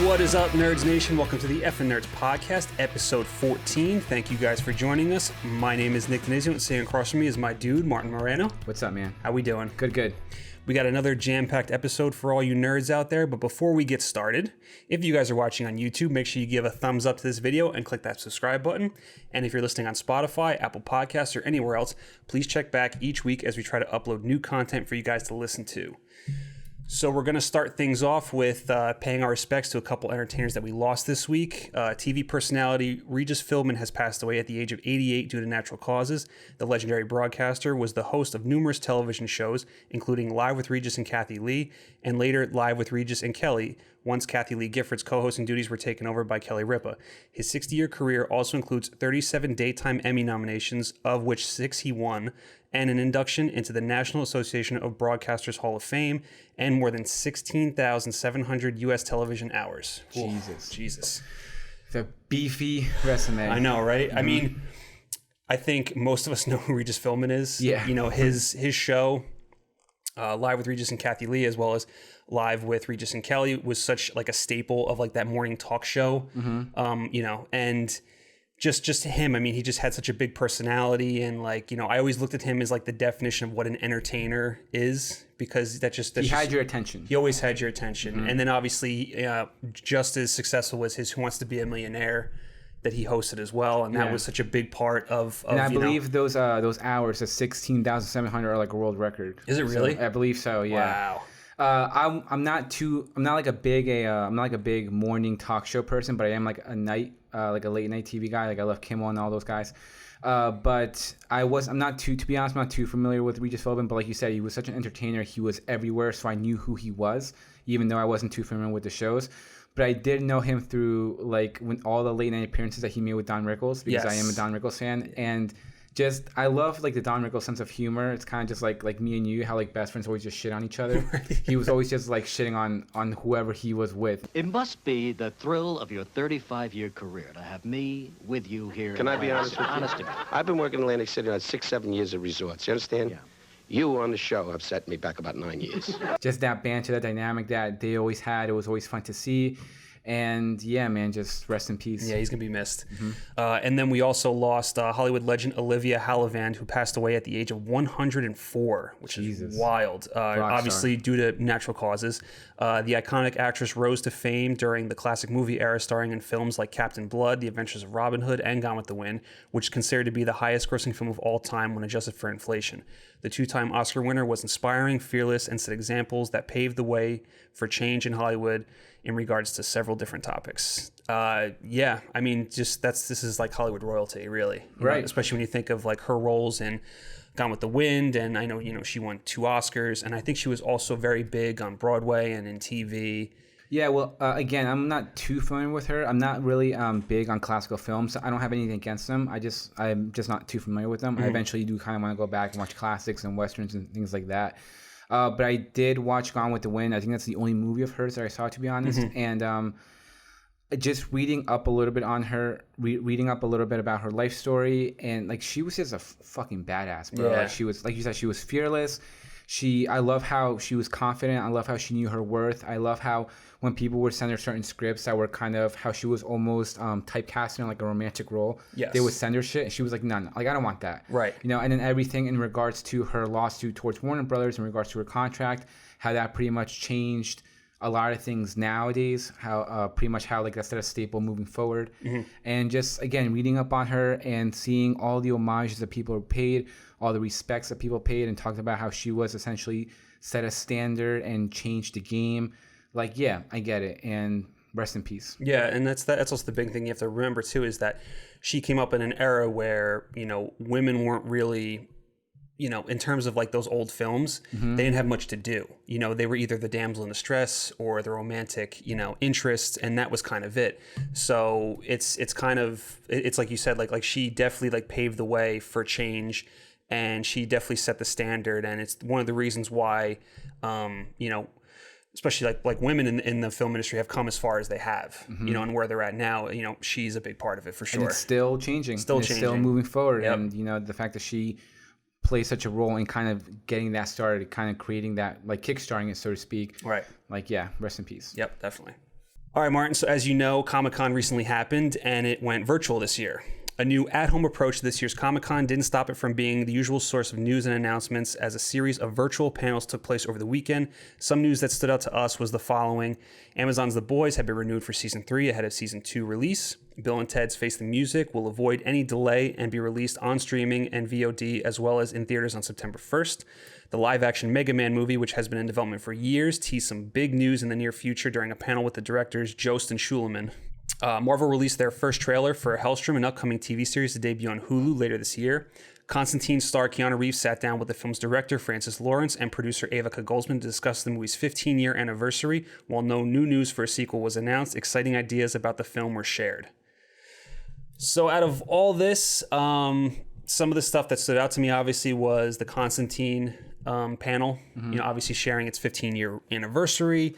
What is up, Nerds Nation? Welcome to the Effin' Nerds Podcast, episode 14. Thank you guys for joining us. My name is Nick Denizio, and sitting across from me is my dude, Martin Moreno. What's up, man? How we doing? Good. We got another jam-packed episode for all you nerds out there, but before we get started, if you guys are watching on YouTube, make sure you give a thumbs up to this video and click that subscribe button. And if you're listening on Spotify, Apple Podcasts, or anywhere else, please check back each week as we try to upload new content for you guys to listen to. So we're going to start things off with paying our respects to a couple entertainers that we lost this week. TV personality Regis Philbin has passed away at the age of 88 due to natural causes. The legendary broadcaster was the host of numerous television shows, including Live with Regis and Kathy Lee, and later Live with Regis and Kelly, once Kathy Lee Gifford's co-hosting duties were taken over by Kelly Ripa. His 60-year career also includes 37 daytime Emmy nominations, of which 6 he won, and an induction into the National Association of Broadcasters Hall of Fame, and more than 16,700 U.S. television hours. Jesus. It's a beefy resume. I know, right? Mm-hmm. I mean, I think most of us know who Regis Philbin is. Yeah. You know, his show, Live with Regis and Kathy Lee, as well as Live with Regis and Kelly, was such like a staple of like that morning talk show. Mm-hmm. You know, and just him, I mean, he just had such a big personality, and like, you know, I always looked at him as like the definition of what an entertainer is, because he had your attention. He always had your attention. Mm-hmm. And then obviously just as successful was his Who Wants to Be a Millionaire that he hosted as well, and that was such a big part of and I believe those hours, the 16,700, are like a world record. Is it really? So, I believe so. Yeah. Wow. I'm not like a big morning talk show person, but I am like a late night TV guy. Like I love Kimmel and all those guys. But I'm not too familiar with Regis Philbin, but like you said, he was such an entertainer. He was everywhere, so I knew who he was, even though I wasn't too familiar with the shows. But I did know him through like when all the late night appearances that he made with Don Rickles, because I am a Don Rickles fan, and just I love like the Don Rickles sense of humor. It's kind of just like me and you, how like best friends always just shit on each other. He was always just like shitting on whoever he was with. It must be the thrill of your 35-year career to have me with you here. Can I be honest with you? Honest to me. I've been working in Atlantic City on 6-7 years of resorts. You understand? Yeah. You on the show have set me back about 9 years. Just that banter, that dynamic that they always had. It was always fun to see. And yeah, man, just rest in peace. Yeah, he's going to be missed. Mm-hmm. And then we also lost Hollywood legend Olivia Havilland, who passed away at the age of 104, which is wild. Obviously, due to natural causes. The iconic actress rose to fame during the classic movie era, starring in films like Captain Blood, The Adventures of Robin Hood, and Gone with the Wind, which is considered to be the highest grossing film of all time when adjusted for inflation. The two-time Oscar winner was inspiring, fearless, and set examples that paved the way for change in Hollywood in regards to several different topics. Yeah, I mean, this is like Hollywood royalty, really. Right. Know, especially when you think of like her roles in Gone with the Wind, and I know, you know, she won 2 Oscars, and I think she was also very big on Broadway and in TV. Yeah, well, again, I'm not too familiar with her. I'm not really big on classical films. I don't have anything against them. I'm just not too familiar with them. Mm-hmm. I eventually do kind of want to go back and watch classics and westerns and things like that. But I did watch Gone with the Wind. I think that's the only movie of hers that I saw, to be honest. Mm-hmm. And just reading up a little bit on her, reading up a little bit about her life story, and like she was just a fucking badass, bro. Yeah. Like she was, like you said, she was fearless. I love how she was confident. I love how she knew her worth. I love how when people would send her certain scripts that were kind of how she was almost typecasting in like a romantic role. Yes. They would send her shit, and she was like, no, like I don't want that. Right. You know, and then everything in regards to her lawsuit towards Warner Brothers, in regards to her contract, how that pretty much changed a lot of things nowadays, how pretty much how like that's a staple moving forward. Mm-hmm. And just again reading up on her and seeing all the homages that people paid, all the respects that people paid, and talked about how she was essentially set a standard and changed the game. Like, yeah, I get it, and rest in peace. Yeah, and that's also the big thing you have to remember too, is that she came up in an era where, you know, women weren't really, you know, in terms of like those old films, they didn't have much to do. You know, they were either the damsel in distress or the romantic, you know, interest, and that was kind of it. So it's kind of, it's like you said, like she definitely like paved the way for change, and she definitely set the standard. And it's one of the reasons why, you know, especially like women in the film industry have come as far as they have, you know, and where they're at now, you know, she's a big part of it for sure. And it's still changing. It's still moving forward. Yep. And, you know, the fact that she plays such a role in kind of getting that started, kind of creating that, like kickstarting it, so to speak. Right. Like, yeah, rest in peace. Yep, definitely. All right, Martin. So as you know, Comic-Con recently happened and it went virtual this year. A new at-home approach to this year's Comic-Con didn't stop it from being the usual source of news and announcements as a series of virtual panels took place over the weekend. Some news that stood out to us was the following. Amazon's The Boys had been renewed for Season 3 ahead of Season 2 release. Bill and Ted's Face the Music will avoid any delay and be released on streaming and VOD as well as in theaters on September 1st. The live-action Mega Man movie, which has been in development for years, teased some big news in the near future during a panel with the directors Jost and Schulman. Marvel released their first trailer for Helstrom, an upcoming TV series to debut on Hulu later this year. Constantine star Keanu Reeves sat down with the film's director, Francis Lawrence, and producer Ava Goldsman to discuss the movie's 15-year anniversary. While no new news for a sequel was announced, exciting ideas about the film were shared. So out of all this, some of the stuff that stood out to me, obviously, was the Constantine panel, obviously sharing its 15-year anniversary.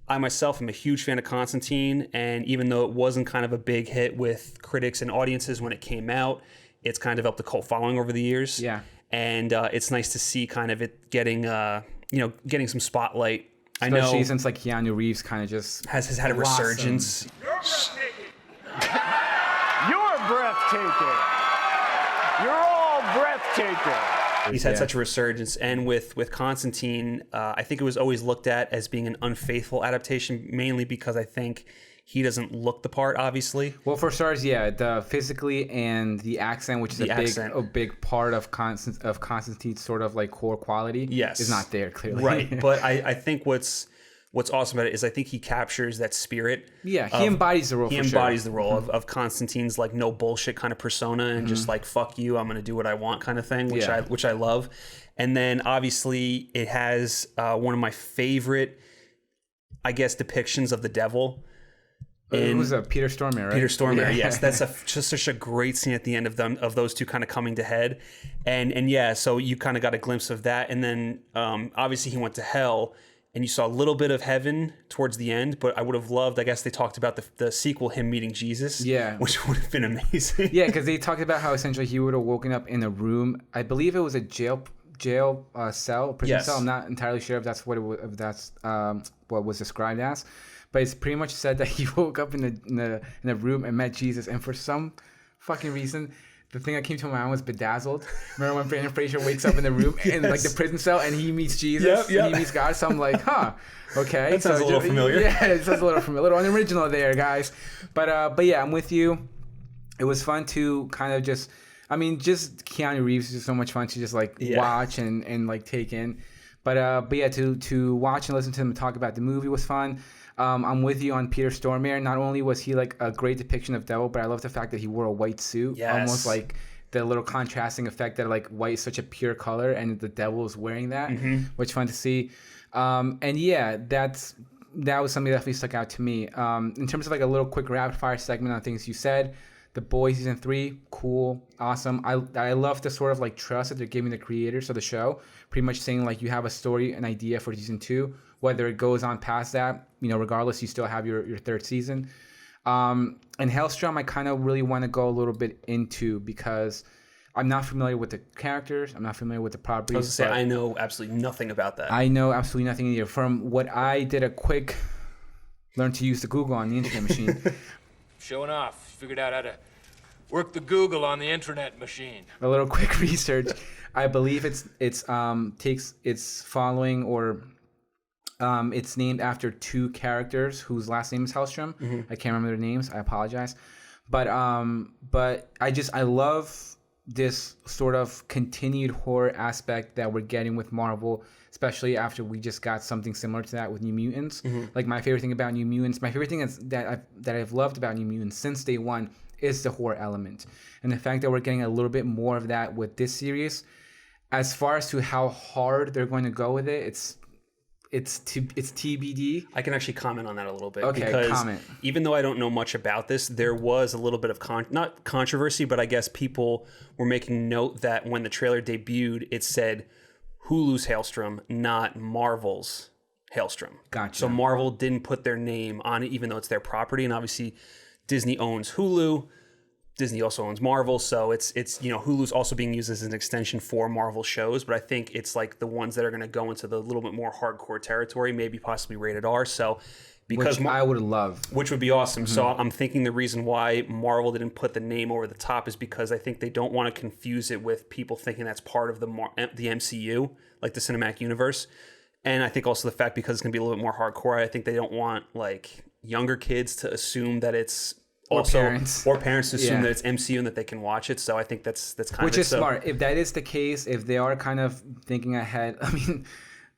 I myself am a huge fan of Constantine, and even though it wasn't kind of a big hit with critics and audiences when it came out, it's kind of helped the cult following over the years. Yeah. And it's nice to see kind of it getting, getting some spotlight. Especially I know since like Keanu Reeves kind of just has had a resurgence. You're breathtaking. You're all breathtaking. He's had such a resurgence, and with Constantine, I think it was always looked at as being an unfaithful adaptation, mainly because I think he doesn't look the part, obviously. Well, for starters, yeah, the physically and the accent, which is a big part of Constantine's sort of like core quality, is not there clearly. Right, but I think what's awesome about it is I think he captures that spirit. Yeah, he embodies the role. He embodies the role of Constantine's like no bullshit kind of persona and just like fuck you, I'm gonna do what I want kind of thing, which I love. And then obviously it has one of my favorite, I guess, depictions of the devil. It was Peter Stormare, right? Peter Stormare, yes. That's just such a great scene at the end of those two kind of coming to head. And yeah, so you kind of got a glimpse of that. And then obviously he went to hell. And you saw a little bit of heaven towards the end, but I would have loved, I guess they talked about the sequel, him meeting Jesus. Yeah. Which would have been amazing. Yeah, because they talked about how essentially he would have woken up in a room. I believe it was a jail cell, prison cell. I'm not entirely sure if that's what what was described as. But it's pretty much said that he woke up in a room and met Jesus. And for some fucking reason, the thing that came to my mind was Bedazzled. Remember when Brandon Fraser wakes up in the room in like the prison cell and he meets Jesus, and he meets God? So I'm like, okay. That sounds a little familiar. Yeah, it sounds a little familiar, a little unoriginal there, guys. But yeah, I'm with you. It was fun to kind of just Keanu Reeves is just so much fun to just like watch and like take in. But yeah, to watch and listen to him talk about the movie was fun. I'm with you on Peter Stormare. Not only was he like a great depiction of devil, but I love the fact that he wore a white suit. Yes. Almost like the little contrasting effect that like white is such a pure color and the devil is wearing that, which is fun to see. And yeah, that was something that definitely stuck out to me. In terms of like a little quick rapid fire segment on things you said, The Boys Season 3, cool, awesome. I love the sort of like trust that they're giving the creators of the show, pretty much saying like you have a story, an idea for Season 2, whether it goes on past that, regardless, you still have your third season. And Helstrom, I kind of really want to go a little bit into because I'm not familiar with the characters. I'm not familiar with the properties. I was going to say, I know absolutely nothing about that. I know absolutely nothing either. From what I did a quick learn to use the Google on the internet machine. Showing off. Figured out how to work the Google on the internet machine. A little quick research. I believe it's following or it's named after two characters whose last name is Helstrom. I can't remember their names. I apologize. But I love this sort of continued horror aspect that we're getting with Marvel, especially after we just got something similar to that with New Mutants. Like my favorite thing about New Mutants, my favorite thing is that I've loved about New Mutants since day one is the horror element. And the fact that we're getting a little bit more of that with this series. As far as to how hard they're going to go with it, it's TBD. I can actually comment on that a little bit. Okay, because comment. Even though I don't know much about this, there was a little bit of not controversy, but I guess people were making note that when the trailer debuted, it said Hulu's Helstrom, not Marvel's Helstrom. Gotcha. So Marvel didn't put their name on it, even though it's their property, and obviously Disney owns Hulu. Disney also owns Marvel, so it's Hulu's also being used as an extension for Marvel shows, but I think it's like the ones that are going to go into the little bit more hardcore territory, maybe possibly rated R. So because Which I would love. which would be awesome. So I'm thinking the reason why Marvel didn't put the name over the top is because I think they don't want to confuse it with people thinking that's part of the MCU, like the cinematic universe. And I think also the fact because it's going to be a little bit more hardcore, I think they don't want like younger kids to assume that it's also or parents to assume that it's MCU and that they can watch it. So I think that's kind Which of is smart. If that is the case, if they are kind of thinking ahead, I mean,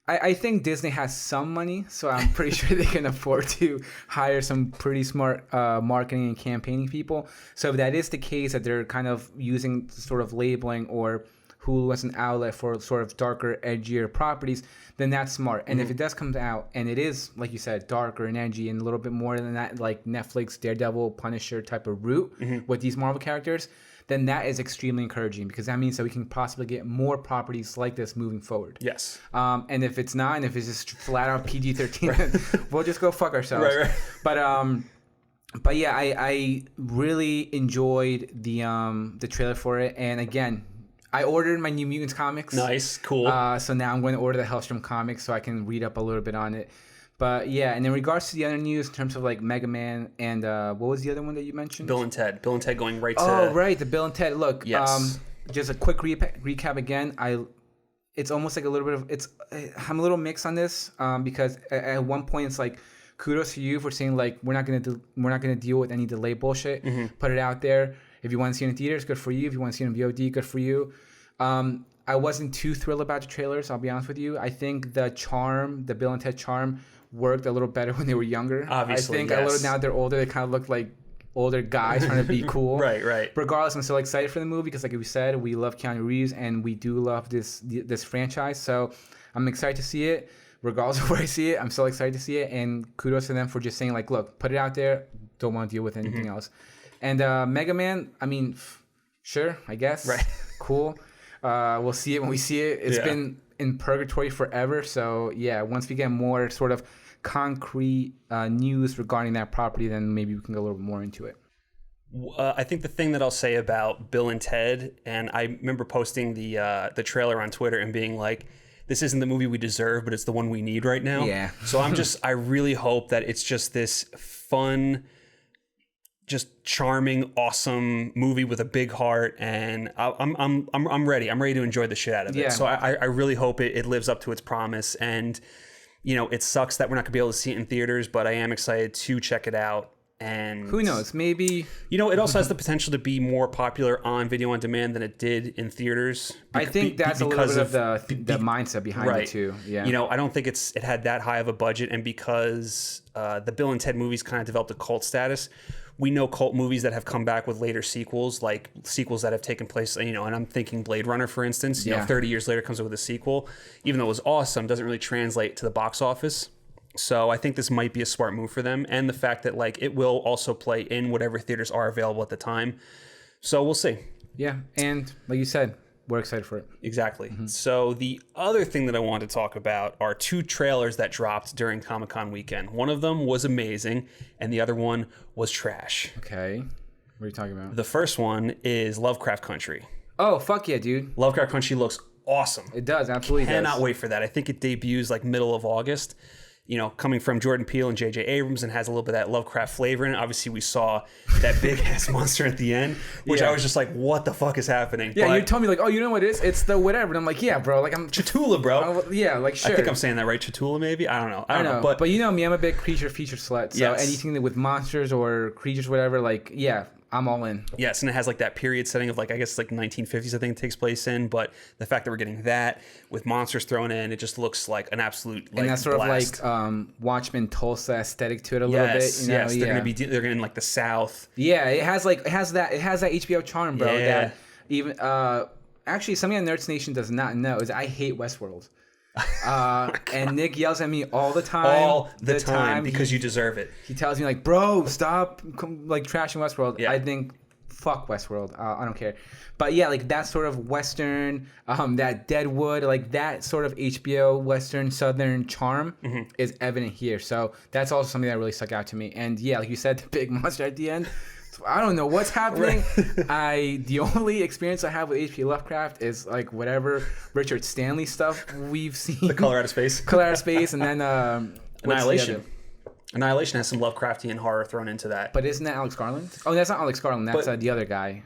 I think Disney has some money, so I'm pretty sure they can afford to hire some pretty smart marketing and campaigning people. So if that is the case, that they're kind of using sort of labeling or Hulu as an outlet for sort of darker, edgier properties, then that's smart. And if it does come out and it is, like you said, darker and edgy and a little bit more than that, like Netflix, Daredevil, Punisher type of route with these Marvel characters, then that is extremely encouraging because that means that we can possibly get more properties like this moving forward. Yes. And if it's not, and if it's just flat out PG-13, we'll just go fuck ourselves. Right. But yeah, I really enjoyed the trailer for it. And again, I ordered my New Mutants comics. Nice, cool. So now I'm going to order the Helstrom comics so I can read up a little bit on it. But yeah, and in regards to the other news, in terms of like Mega Man and what was the other one that you mentioned? Bill and Ted going right to... Oh, right, the Bill and Ted. Look, yes. Just a quick recap again. It's almost like a little bit of... I'm a little mixed on this because at one point it's like, kudos to you for saying like, we're not gonna deal with any delay bullshit. Put it out there. If you want to see it in theaters, good for you. If you want to see it in VOD, good for you. I wasn't too thrilled about the trailers, I'll be honest with you. I think the Bill and Ted charm, worked a little better when they were younger. Obviously, I think yes. a little now they're older. They kind of look like older guys trying to be cool. Right. Regardless, I'm still excited for the movie because, like we said, we love Keanu Reeves and we do love this franchise. So I'm excited to see it. Regardless of where I see it, I'm still excited to see it. And kudos to them for just saying, like, look, put it out there. Don't want to deal with anything else. And Mega Man, I mean, sure, I guess. Right. Cool. We'll see it when we see it. It's been in purgatory forever. So, yeah, once we get more sort of concrete news regarding that property, then maybe we can go a little bit more into it. I think the thing that I'll say about Bill and Ted, and I remember posting the trailer on Twitter and being like, this isn't the movie we deserve, but it's the one we need right now. Yeah. So I really hope that it's just this fun, just charming, awesome movie with a big heart, and I'm ready. I'm ready to enjoy the shit out of it. So I really hope it lives up to its promise. And you know, it sucks that we're not gonna be able to see it in theaters, but I am excited to check it out. And who knows? Maybe, you know, it also has the potential to be more popular on video on demand than it did in theaters. I think that's a little bit of the mindset behind it too. Yeah. You know, I don't think it had that high of a budget, and because the Bill and Ted movies kind of developed a cult status. We know cult movies that have come back with later sequels, like sequels that have taken place, you know, and I'm thinking Blade Runner, for instance, you know, 30 years later comes up with a sequel, even though it was awesome, doesn't really translate to the box office. So I think this might be a smart move for them. And the fact that like it will also play in whatever theaters are available at the time. So we'll see. Yeah. And like you said, we're excited for it. Exactly. So the other thing that I want to talk about are two trailers that dropped during Comic-Con weekend. One of them was amazing, and the other one was trash. Okay. What are you talking about? The first one is Lovecraft Country. Oh, fuck yeah, dude. Lovecraft Country looks awesome. It does, absolutely does. Cannot wait for that. I think it debuts like middle of August. You know, coming from Jordan Peele and J.J. Abrams, and has a little bit of that Lovecraft flavor in it. Obviously, we saw that big-ass monster at the end, which I was just like, what the fuck is happening? Yeah, you told me, like, oh, you know what it is? It's the whatever. And I'm like, yeah, bro. Like, I'm... Cthulhu, bro. Yeah, like, sure. I think I'm saying that right. Cthulhu, maybe? I don't know. I don't know. But you know me, I'm a big creature feature slut. So anything with monsters or creatures, whatever, like, yeah, I'm all in. Yes, and it has like that period setting of like, I guess like 1950s, I think it takes place in. But the fact that we're getting that with monsters thrown in, it just looks like an absolute like, and that's sort blast. of like Watchmen Tulsa aesthetic to it a little bit. You know? Yes, they're gonna in like the South. Yeah, it has that HBO charm, bro. Yeah. That even actually something that Nerds Nation does not know is I hate Westworld. And Nick yells at me all the time. All the time because you deserve it. He tells me like, bro, stop like trashing Westworld. Yeah. I think fuck Westworld. I don't care. But yeah, like that sort of Western, that Deadwood, like that sort of HBO Western Southern charm is evident here. So that's also something that really stuck out to me. And yeah, like you said, the big monster at the end. I don't know what's happening. The only experience I have with H.P. Lovecraft is like whatever Richard Stanley stuff we've seen. The Color Out of Space. Color Out of Space, and then Annihilation. Annihilation has some Lovecraftian horror thrown into that. But isn't that Alex Garland? Oh, that's not Alex Garland. That's the other guy.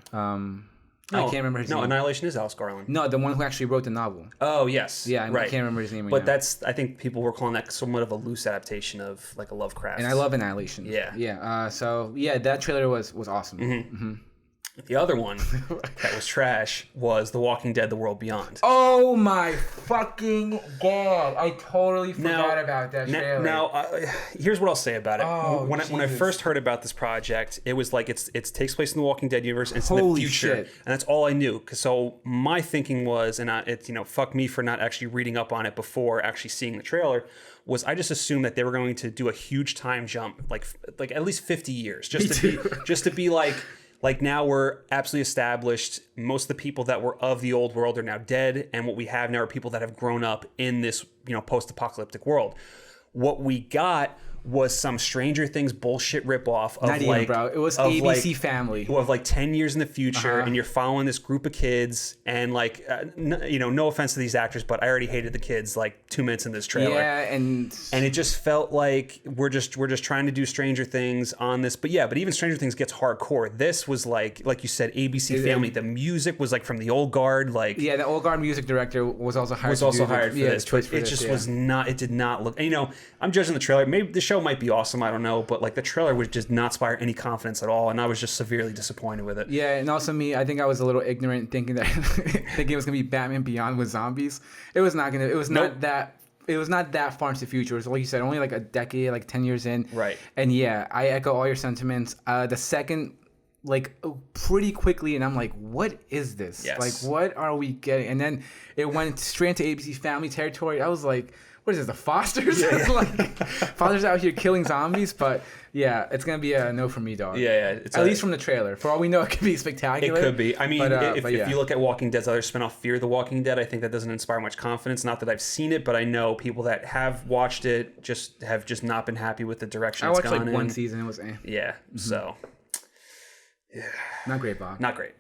I can't remember his name. No, Annihilation is Alex Garland. No, the one who actually wrote the novel. Oh, yes. Yeah, right. I can't remember his name right But now. that's, I think people were calling that somewhat of a loose adaptation of like a Lovecraft. And I love Annihilation. Yeah. Yeah. So, yeah, that trailer was awesome. Mm-hmm. The other one that was trash was The Walking Dead: The World Beyond. Oh my fucking god! I totally forgot about that trailer. Now, here's what I'll say about it. Oh, when I first heard about this project, it was like it takes place in the Walking Dead universe. And it's in the Holy future, shit. and that's all I knew. So my thinking was, and it's fuck me for not actually reading up on it before actually seeing the trailer. Was I just assumed that they were going to do a huge time jump, like at least 50 years, just to be like now we're absolutely established. Most of the people that were of the old world are now dead, and what we have now are people that have grown up in this, post-apocalyptic world. What we got was some Stranger Things bullshit ripoff of Not even, bro. It was ABC Family. Of like 10 years in the future, and you're following this group of kids, and like, no offense to these actors, but I already hated the kids like 2 minutes in this trailer. Yeah, and it just felt like we're just trying to do Stranger Things on this, but even Stranger Things gets hardcore. This was like you said, ABC Family. The music was like from the old guard, like the old guard music director was also hired. For this. But it just was not. It did not look. And, I'm judging the trailer. Maybe the show might be awesome, I don't know, but like the trailer was just not inspire any confidence at all, and I was just severely disappointed with it. Yeah, and also I think I was a little ignorant thinking it was gonna be Batman Beyond with zombies. It was not that far into the future. It was, like you said, only like a decade, like 10 years in. Right. And yeah, I echo all your sentiments. The second, pretty quickly, and I'm like, what is this? Yes. Like, what are we getting? And then it went straight into ABC Family territory. I was like, what is this, the Fosters? Fosters out here killing zombies? But yeah, it's going to be a no for me, dog. Yeah. At least from the trailer. For all we know, it could be spectacular. It could be. I mean, if you look at Walking Dead's other spinoff, Fear the Walking Dead, I think that doesn't inspire much confidence. Not that I've seen it, but I know people that have watched it have not been happy with the direction it's gone in. I watched one season. It was Yeah, so. Yeah. Not great, Bob. Not great.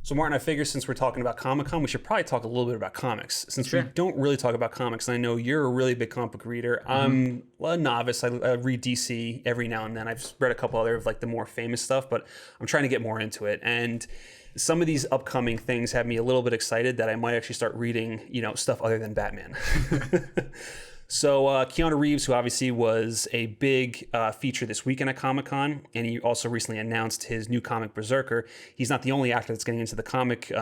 So, Martin, I figure since we're talking about Comic-Con, we should probably talk a little bit about comics. Since we don't really talk about comics, and I know you're a really big comic book reader. I'm a novice. I read DC every now and then. I've read a couple other of like the more famous stuff, but I'm trying to get more into it. And some of these upcoming things have me a little bit excited that I might actually start reading, stuff other than Batman. So Keanu Reeves, who obviously was a big feature this weekend at Comic-Con, and he also recently announced his new comic Berserker. He's not the only actor that's getting into the comic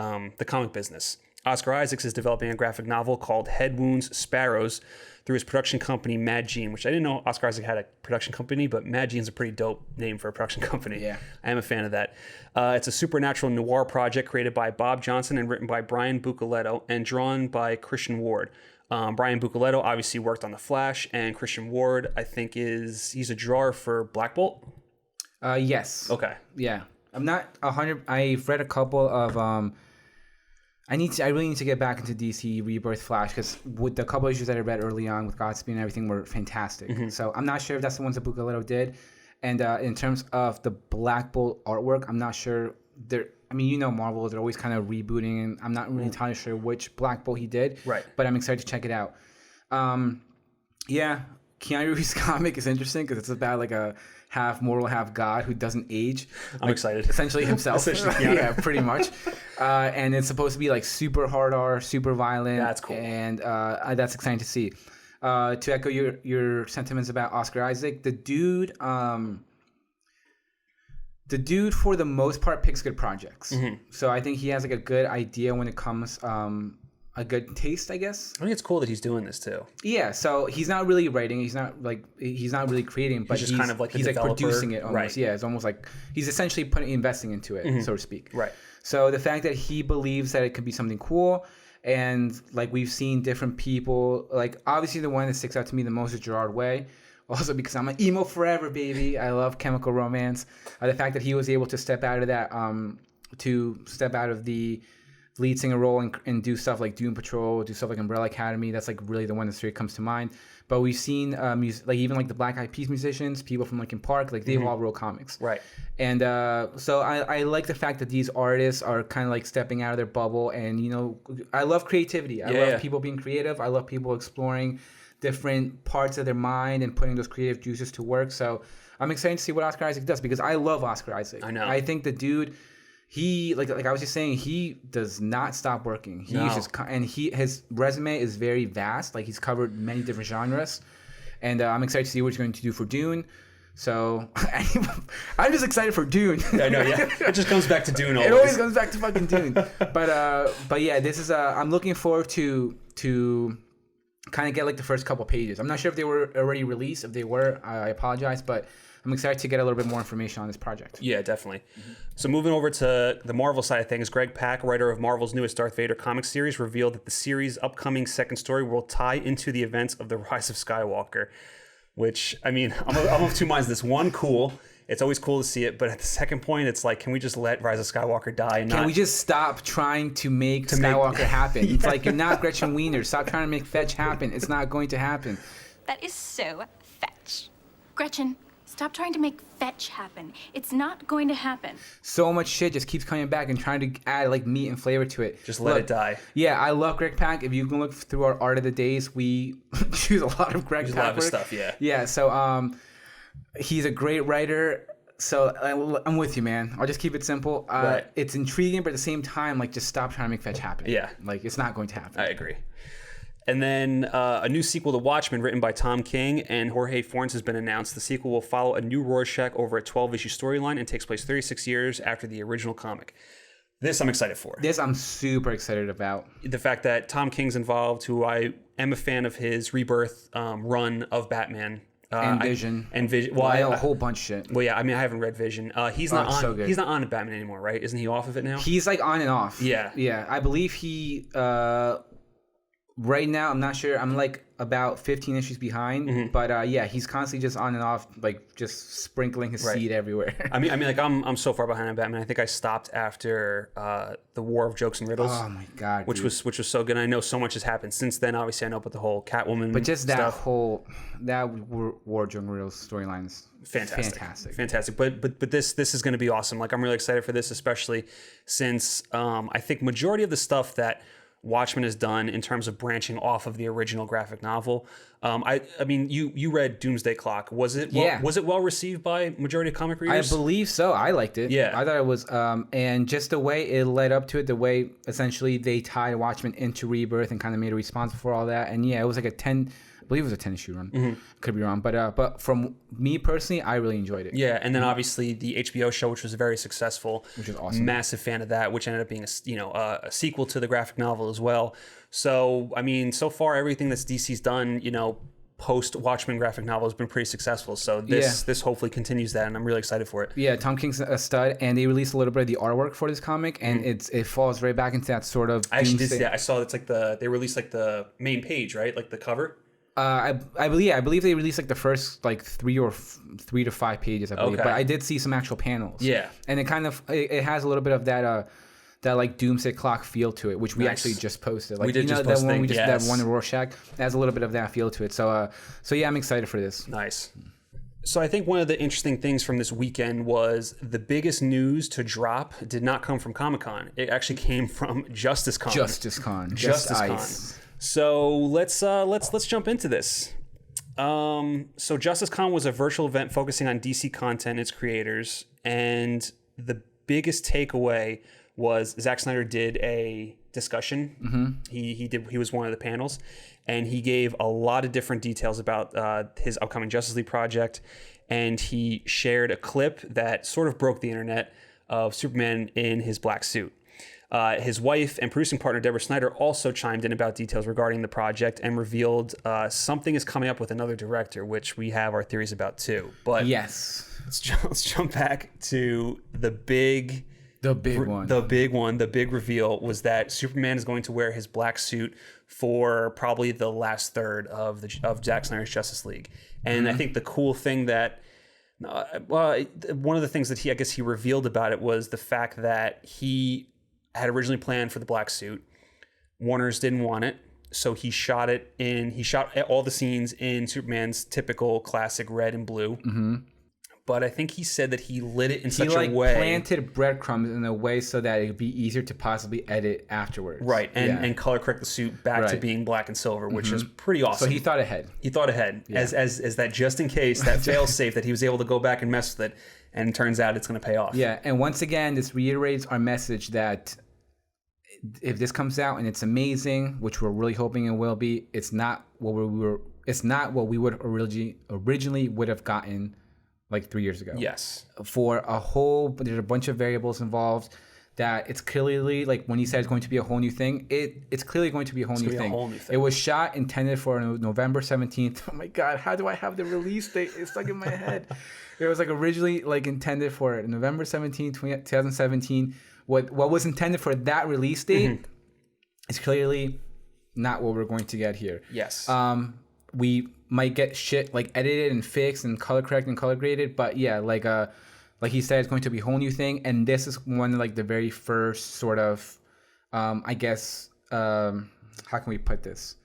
business. Oscar Isaacs is developing a graphic novel called Head Wounds Sparrows through his production company Mad Gene, which I didn't know Oscar Isaac had a production company, but Mad Gene's a pretty dope name for a production company. Yeah. I am a fan of that. It's a supernatural noir project created by Bob Johnson and written by Brian Bucoletto and drawn by Christian Ward. Brian Bucoletto obviously worked on The Flash, and Christian Ward, I think, he's a drawer for Black Bolt. Yes. Okay. Yeah. I'm not 100. I've read a couple of. I really need to get back into DC Rebirth Flash, because with the couple issues that I read early on with Godspeed and everything were fantastic. So I'm not sure if that's the ones that Bucoletto did. And in terms of the Black Bolt artwork, I'm not sure. Marvel, they're always kind of rebooting, and I'm not really entirely sure which Black Bolt he did. Right. But I'm excited to check it out. Keanu Reeves' comic is interesting because it's about like a half mortal, half god who doesn't age. I'm excited. Essentially himself. Yeah, pretty much. And it's supposed to be like super hard R, super violent. That's cool. And that's exciting to see. To echo your sentiments about Oscar Isaac, the dude for the most part picks good projects. So I think he has like a good idea when it comes a good taste, I guess. I think it's cool that he's doing this too. Yeah, so he's not really writing, he's not really creating, but he's kind of like he's like producing it almost. Right. Yeah, it's almost like he's essentially investing into it, so to speak. Right. So the fact that he believes that it could be something cool, and like we've seen different people, like obviously the one that sticks out to me the most is Gerard Way. Also because I'm an emo forever, baby. I love Chemical Romance. The fact that he was able to step out of that, the lead singer role and do stuff like Doom Patrol, do stuff like Umbrella Academy. That's like really the one that straight comes to mind. But we've seen like even like the Black Eyed Peas musicians, people from Linkin Park, like they've all wrote comics. Right. And so I like the fact that these artists are kind of like stepping out of their bubble. And I love creativity. I love people being creative. I love people exploring different parts of their mind and putting those creative juices to work. So I'm excited to see what Oscar Isaac does, because I love Oscar Isaac. I know. I think the dude, he like I was just saying, he does not stop working. He's just and his resume is very vast. Like, he's covered many different genres, and I'm excited to see what he's going to do for Dune. So I'm just excited for Dune. I know, yeah. It just comes back to Dune. It always comes back to fucking Dune. But yeah, this is I'm looking forward to kind of get like the first couple pages. I'm not sure if they were already released. If they were, I apologize, but I'm excited to get a little bit more information on this project. Yeah, definitely. So moving over to the Marvel side of things, Greg Pak, writer of Marvel's newest Darth Vader comic series, revealed that the series' upcoming second story will tie into the events of The Rise of Skywalker, which, I mean, I'm of two minds. This one, cool. It's always cool to see it, but at the second point, it's like, can we just let Rise of Skywalker die? And can we just stop trying to make Skywalker happen? It's like, you're not Gretchen Wiener. Stop trying to make fetch happen. It's not going to happen. That is so fetch. Gretchen, stop trying to make fetch happen. It's not going to happen. So much shit just keeps coming back and trying to add like meat and flavor to it. Just let it die. Yeah, I love Greg Pak. If you can look through our Art of the Days, we choose a lot of Greg Pak. A lot of work. stuff, yeah. Yeah, so he's a great writer. So I'm with you, man. I'll just keep it simple. Right. It's intriguing, but at the same time, like, just stop trying to make fetch happen. Yeah. Like, it's not going to happen. I agree. And then a new sequel to Watchmen, written by Tom King and Jorge Fornes, has been announced. The sequel will follow a new Rorschach over a 12-issue storyline and takes place 36 years after the original comic. This I'm excited for. This I'm super excited about. The fact that Tom King's involved, who I am a fan of his Rebirth run of Batman. And Vision. Well, a whole bunch of shit. Well, yeah, I mean, I haven't read Vision. He's not on. So good. He's not on Batman anymore, right? Isn't he off of it now? He's like on and off. Yeah. Yeah. I believe he right now, I'm not sure. I'm like about 15 issues behind, but yeah, he's constantly just on and off, like just sprinkling his seed everywhere. I mean, like I'm so far behind on Batman. I think I stopped after the War of Jokes and Riddles. Oh my god, which was so good. And I know so much has happened since then. Obviously, I know about the whole Catwoman. But just that stuff. War of Jokes and Riddles storyline is fantastic. But this is going to be awesome. Like, I'm really excited for this, especially since I think majority of the stuff that Watchmen has done in terms of branching off of the original graphic novel. I mean, you read Doomsday Clock. Was it well received by majority of comic readers? I believe so. I liked it. Yeah. I thought it was, and just the way it led up to it, the way essentially they tied Watchmen into Rebirth and kind of made it responsible for all that. And yeah, it was like I believe it was a 10-issue run. Could be wrong, but from me personally, I really enjoyed it. Yeah, and then obviously the HBO show, which was very successful, which is awesome. Massive fan of that, which ended up being a sequel to the graphic novel as well. So I mean, so far everything that's DC's done, post Watchmen graphic novel has been pretty successful. So this hopefully continues that, and I'm really excited for it. Yeah, Tom King's a stud, and they released a little bit of the artwork for this comic, and it falls right back into that sort of. I actually did see that. I saw it's like they released like the main page, right? Like the cover. I believe they released like the first like 3 to 5 pages, I believe. Okay. But I did see some actual panels. Yeah. And it kind of it has a little bit of that like Doomsday Clock feel to it, which we actually just posted. Like, we did just post that one we just yes. that one in Rorschach. It has a little bit of that feel to it. So yeah, I'm excited for this. Nice. So I think one of the interesting things from this weekend was the biggest news to drop did not come from Comic-Con. It actually came from JusticeCon. JusticeCon. So let's jump into this. So JusticeCon was a virtual event focusing on DC content and its creators, and the biggest takeaway was Zack Snyder did a discussion. He was one of the panels, and he gave a lot of different details about his upcoming Justice League project, and he shared a clip that sort of broke the internet of Superman in his black suit. His wife and producing partner Deborah Snyder also chimed in about details regarding the project and revealed something is coming up with another director, which we have our theories about too. But yes, let's jump back to the big one. The big reveal was that Superman is going to wear his black suit for probably the last third of Zack Snyder's Justice League. And I think the cool thing that one of the things that he revealed about it was the fact that he had originally planned for the black suit. Warner's didn't want it, so he shot all the scenes in Superman's typical classic red and blue. but I think he said that he lit it in such like a way. Planted breadcrumbs in a way so that it'd be easier to possibly edit afterwards. Right, and color correct the suit back to Right. being black and silver, which is pretty awesome. So he thought ahead. He thought ahead, as that just in case, that fail safe, that he was able to go back and mess with it, and it turns out it's going to pay off. Yeah, and once again, this reiterates our message that if this comes out and it's amazing, which we're really hoping it will be, it's not what we would originally would have gotten like 3 years ago. Yes. For there's a bunch of variables involved that it's clearly, like when he said it's going to be a whole new thing, it's clearly going to be a whole new thing. It was shot, intended for November 17th. Oh my God, how do I have the release date? It's stuck in my head. It was like originally like intended for November 17th, 2017. What was intended for that release date is clearly not what we're going to get here. Yes. We might get shit like edited and fixed and color corrected and color graded, but yeah, like he said, it's going to be a whole new thing, and this is one of like the very first sort of, I guess, how can we put this?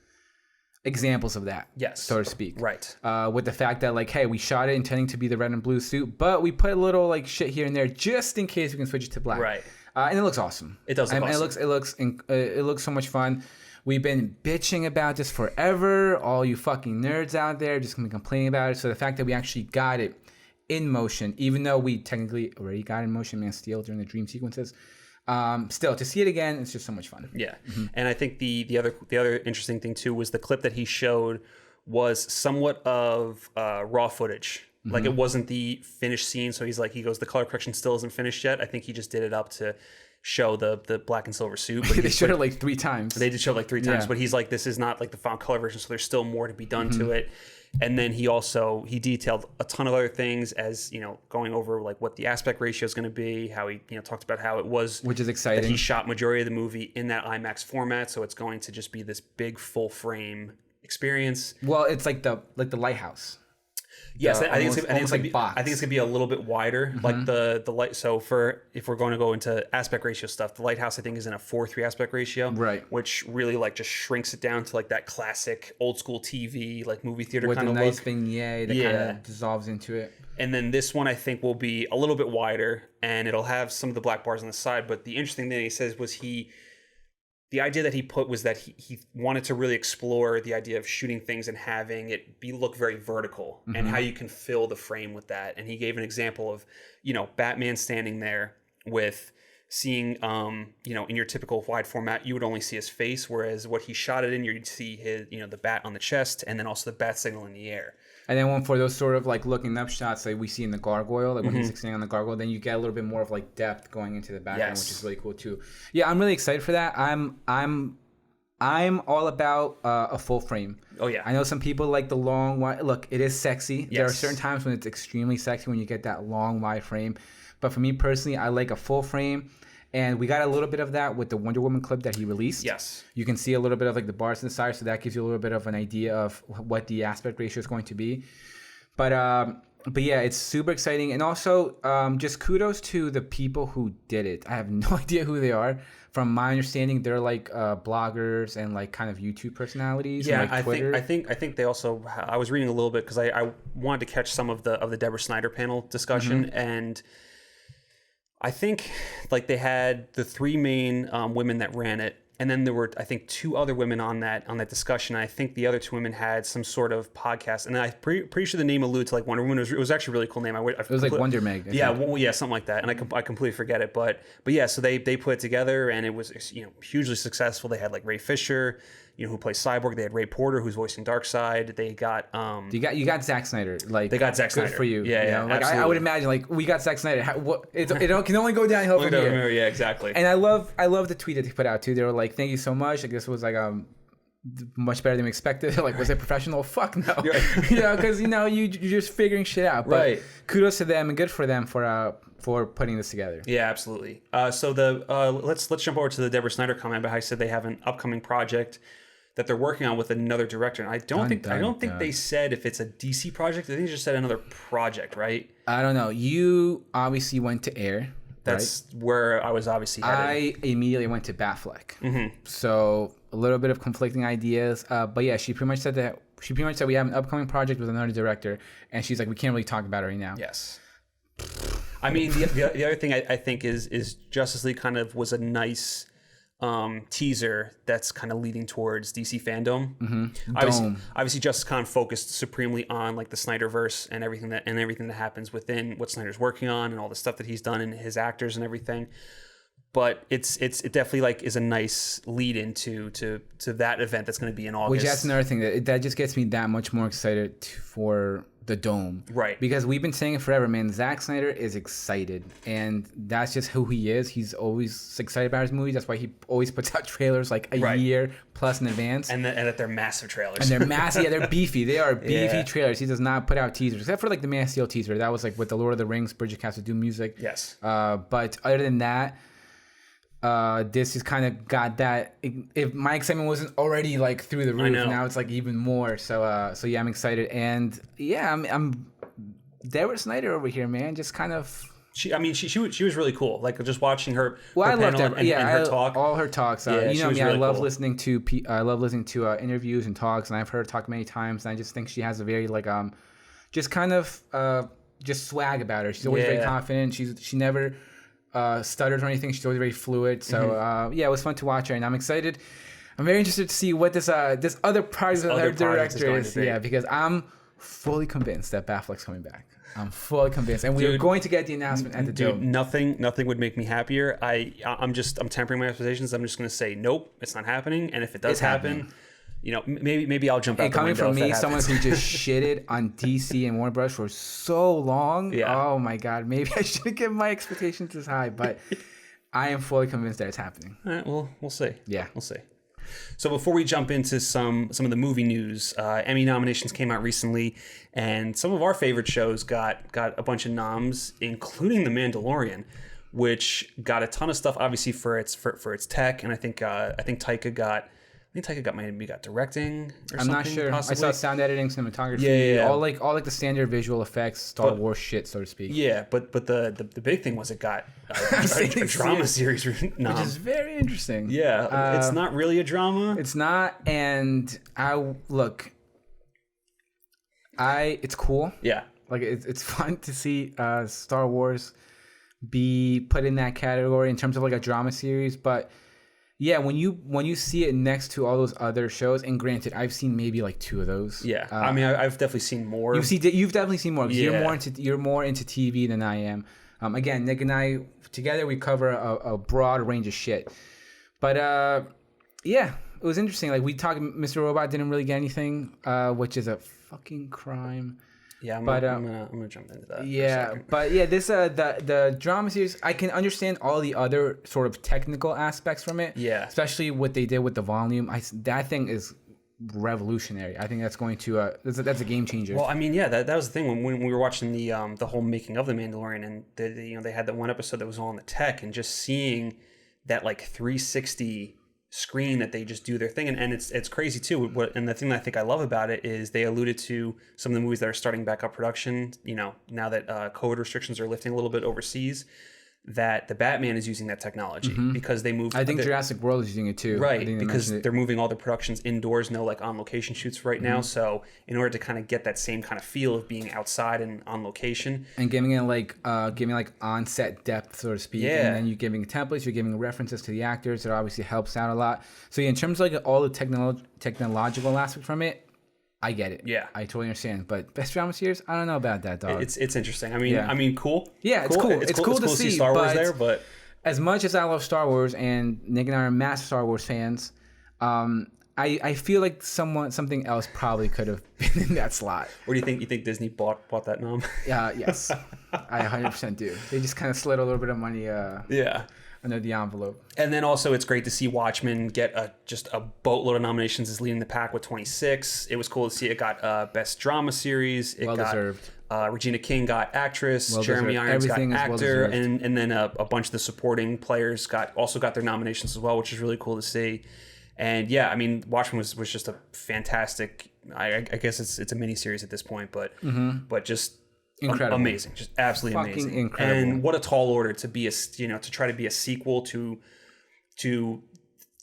Examples of that, yes, so to speak. Right. With the fact that like, hey, we shot it intending to be the red and blue suit, but we put a little like shit here and there just in case we can switch it to black. Right. And it looks awesome. It does look awesome. It looks so much fun. We've been bitching about this forever. All you fucking nerds out there just gonna be complaining about it. So the fact that we actually got it in motion, even though we technically already got it in motion, Man of Steel during the dream sequences, still to see it again, it's just so much fun. Yeah, and I think the other interesting thing too was the clip that he showed was somewhat of raw footage. Like it wasn't the finished scene. So he goes, the color correction still isn't finished yet. I think he just did it up to show the black and silver suit. But they showed it like 3 times. They did show it like 3 times, Yeah. but he's like, this is not like the final color version, so there's still more to be done to it. And then he detailed a ton of other things, as going over like what the aspect ratio is going to be, how he talked about how it was, which is exciting, that he shot majority of the movie in that IMAX format, so it's going to just be this big full frame experience. Well, it's like the lighthouse. Yes, I think it's gonna be a little bit wider, like the light. So if we're going to go into aspect ratio stuff, the lighthouse I think is in a 4:3 aspect ratio, right? Which really like just shrinks it down to like that classic old school TV like movie theater with kind of a nice look. vignette that kind of dissolves into it. And then this one I think will be a little bit wider, and it'll have some of the black bars on the side. But the interesting thing he says was the idea that he put was that he wanted to really explore the idea of shooting things and having it look very vertical, and how you can fill the frame with that. And he gave an example of, Batman standing there with seeing, in your typical wide format, you would only see his face, whereas what he shot it in, you'd see his, the bat on the chest, and then also the bat signal in the air. And then one for those sort of like looking up shots like we see in the gargoyle, like when he's standing on the gargoyle, then you get a little bit more of like depth going into the background, which is really cool too. Yeah, I'm really excited for that. I'm all about a full frame. Oh yeah. I know some people like the long wide. Look, it is sexy. Yes. There are certain times when it's extremely sexy when you get that long wide frame. But for me personally, I like a full frame. And we got a little bit of that with the Wonder Woman clip that he released. Yes. You can see a little bit of like the bars on the side, so that gives you a little bit of an idea of what the aspect ratio is going to be. But yeah, it's super exciting. And also, just kudos to the people who did it. I have no idea who they are. From my understanding, they're like bloggers and like kind of YouTube personalities. Yeah, and like Twitter. I think they also. I was reading a little bit because I wanted to catch some of the Deborah Snyder panel discussion, and I think like they had the 3 main women that ran it, and then there were I think 2 other women on that discussion. And I think the other 2 women had some sort of podcast, and I'm pretty sure the name alluded to like Wonder Woman. It was actually a really cool name. It was like Wonder Meg. Yeah, something like that. And I completely forget it, but yeah. So they put it together, and it was hugely successful. They had like Ray Fisher, who plays Cyborg. They had Ray Porter, who's voicing Darkseid. They got you got Zack Snyder. Like they got Zack Snyder. Good for you. Yeah, Like I would imagine like we got Zack Snyder. It can only go downhill from here. Yeah, exactly. And I love the tweet that they put out too. They were like, "Thank you so much. Like this was like much better than we expected." Like, was it professional? Fuck no. Because you're just figuring shit out. But right. Kudos to them and good for them for putting this together. Yeah, absolutely. So let's jump over to the Deborah Snyder comment about how he said they have an upcoming project that they're working on with another director. And I don't think they said if it's a DC project. I think they just said another project, right? I don't know. You obviously went to Air. That's right? Where I was obviously headed. I immediately went to Batfleck. So a little bit of conflicting ideas. But yeah, she pretty much said we have an upcoming project with another director, and she's like, we can't really talk about it right now. Yes. I mean, the other thing I think is Justice League kind of was a nice teaser that's kind of leading towards DC fandom. Obviously, Justice Con focused supremely on like the Snyderverse and everything that happens within what Snyder's working on and all the stuff that he's done and his actors and everything. But it definitely like is a nice lead into to that event that's going to be in August. Which that's another thing that just gets me that much more excited for the Dome. Right. Because we've been saying it forever, man. Zack Snyder is excited, and that's just who he is. He's always excited about his movies. That's why he always puts out trailers like a year plus in advance. And that they're massive trailers. And they're massive. Yeah, they're beefy. They are beefy trailers. He does not put out teasers, except for like the Man of Steel teaser. That was like with the Lord of the Rings, Bridge of Castle Doom music. Yes. But other than that, this has kind of got that. If my excitement wasn't already like through the roof, now it's like even more. So yeah, I'm excited, and yeah, I'm there with Snyder over here, man. Just kind of. She was really cool. Like just watching her. Well, her I loved panel her. and her talk. All her talks. You know me. Really I love cool. listening to. I love listening to interviews and talks, and I've heard her talk many times. And I just think she has a very like just kind of just swag about her. She's always very confident. She never stutters or anything. She's always very fluid. So yeah, it was fun to watch her, and I'm excited. I'm very interested to see what this other project of her director is. Yeah, because I'm fully convinced that Batfleck's coming back. I'm fully convinced, and we're going to get the announcement at the Dome. Nothing would make me happier. I'm tempering my expectations. I'm just going to say nope, it's not happening. And if it does happen, you know, maybe I'll jump out the window. Coming from me, someone who just shitted on DC and Warner Bros. For so long. Yeah. Oh my God, maybe I shouldn't get my expectations this high, but I am fully convinced that it's happening. All right, well, we'll see. Yeah, we'll see. So before we jump into some of the movie news, Emmy nominations came out recently, and some of our favorite shows got a bunch of noms, including The Mandalorian, which got a ton of stuff, obviously for its tech, and I think Taika got maybe directing or I'm something. Not sure. Possibly. I saw sound editing, cinematography, all like the standard visual effects, Star Wars shit, so to speak. Yeah, but the big thing was it got a drama series nom. Which is very interesting. Yeah, it's not really a drama. It's not, and it's cool. Yeah, like it's fun to see Star Wars be put in that category in terms of like a drama series, but. Yeah, when you see it next to all those other shows, and granted, I've seen maybe like 2 of those. Yeah, I mean, I've definitely seen more. You've definitely seen more. Because you're more into TV than I am. Again, Nick and I together we cover a broad range of shit. But yeah, it was interesting. Like we talked, Mr. Robot didn't really get anything, which is a fucking crime. Yeah, I'm gonna jump into that. Yeah, but yeah, this the drama series, I can understand all the other sort of technical aspects from it. Yeah, especially what they did with the volume. That thing is revolutionary. I think that's going to that's a game changer. Well, I mean, yeah, that was the thing when we were watching the whole making of The Mandalorian, and they had that one episode that was all on the tech, and just seeing that like 360 screen that they just do their thing, and it's crazy too. And the thing that I think I love about it is they alluded to some of the movies that are starting back up production, you know, now that COVID restrictions are lifting a little bit overseas, that the Batman is using that technology because they moved. I think Jurassic World is using it too, right? Because they're moving all the productions indoors, no like on location shoots right now. So in order to kind of get that same kind of feel of being outside and on location, and giving it like on set depth, so to speak, and then you're giving templates, you're giving references to the actors. It obviously helps out a lot. So yeah, in terms of like all the technological aspect from it, I get it. Yeah, I totally understand. But best drama series, I don't know about that, dog. It's interesting. I mean, cool. Yeah, cool. It's cool to see Star Wars there, but as much as I love Star Wars, and Nick and I are massive Star Wars fans, I feel like something else probably could have been in that slot. What do you think? You think Disney bought that nom? Yes, I 100% do. They just kind of slid a little bit of money. Under the envelope. And then also it's great to see Watchmen get just a boatload of nominations, is leading the pack with 26. It was cool to see it got Best Drama Series. It deserved. Regina King got Actress. Jeremy Irons got Actor. And then a bunch of the supporting players also got their nominations as well, which is really cool to see. And yeah, I mean, Watchmen was just a fantastic, I guess it's a miniseries at this point, but just incredible, amazing, just absolutely fucking amazing, incredible. And what a tall order to be to try to be a sequel to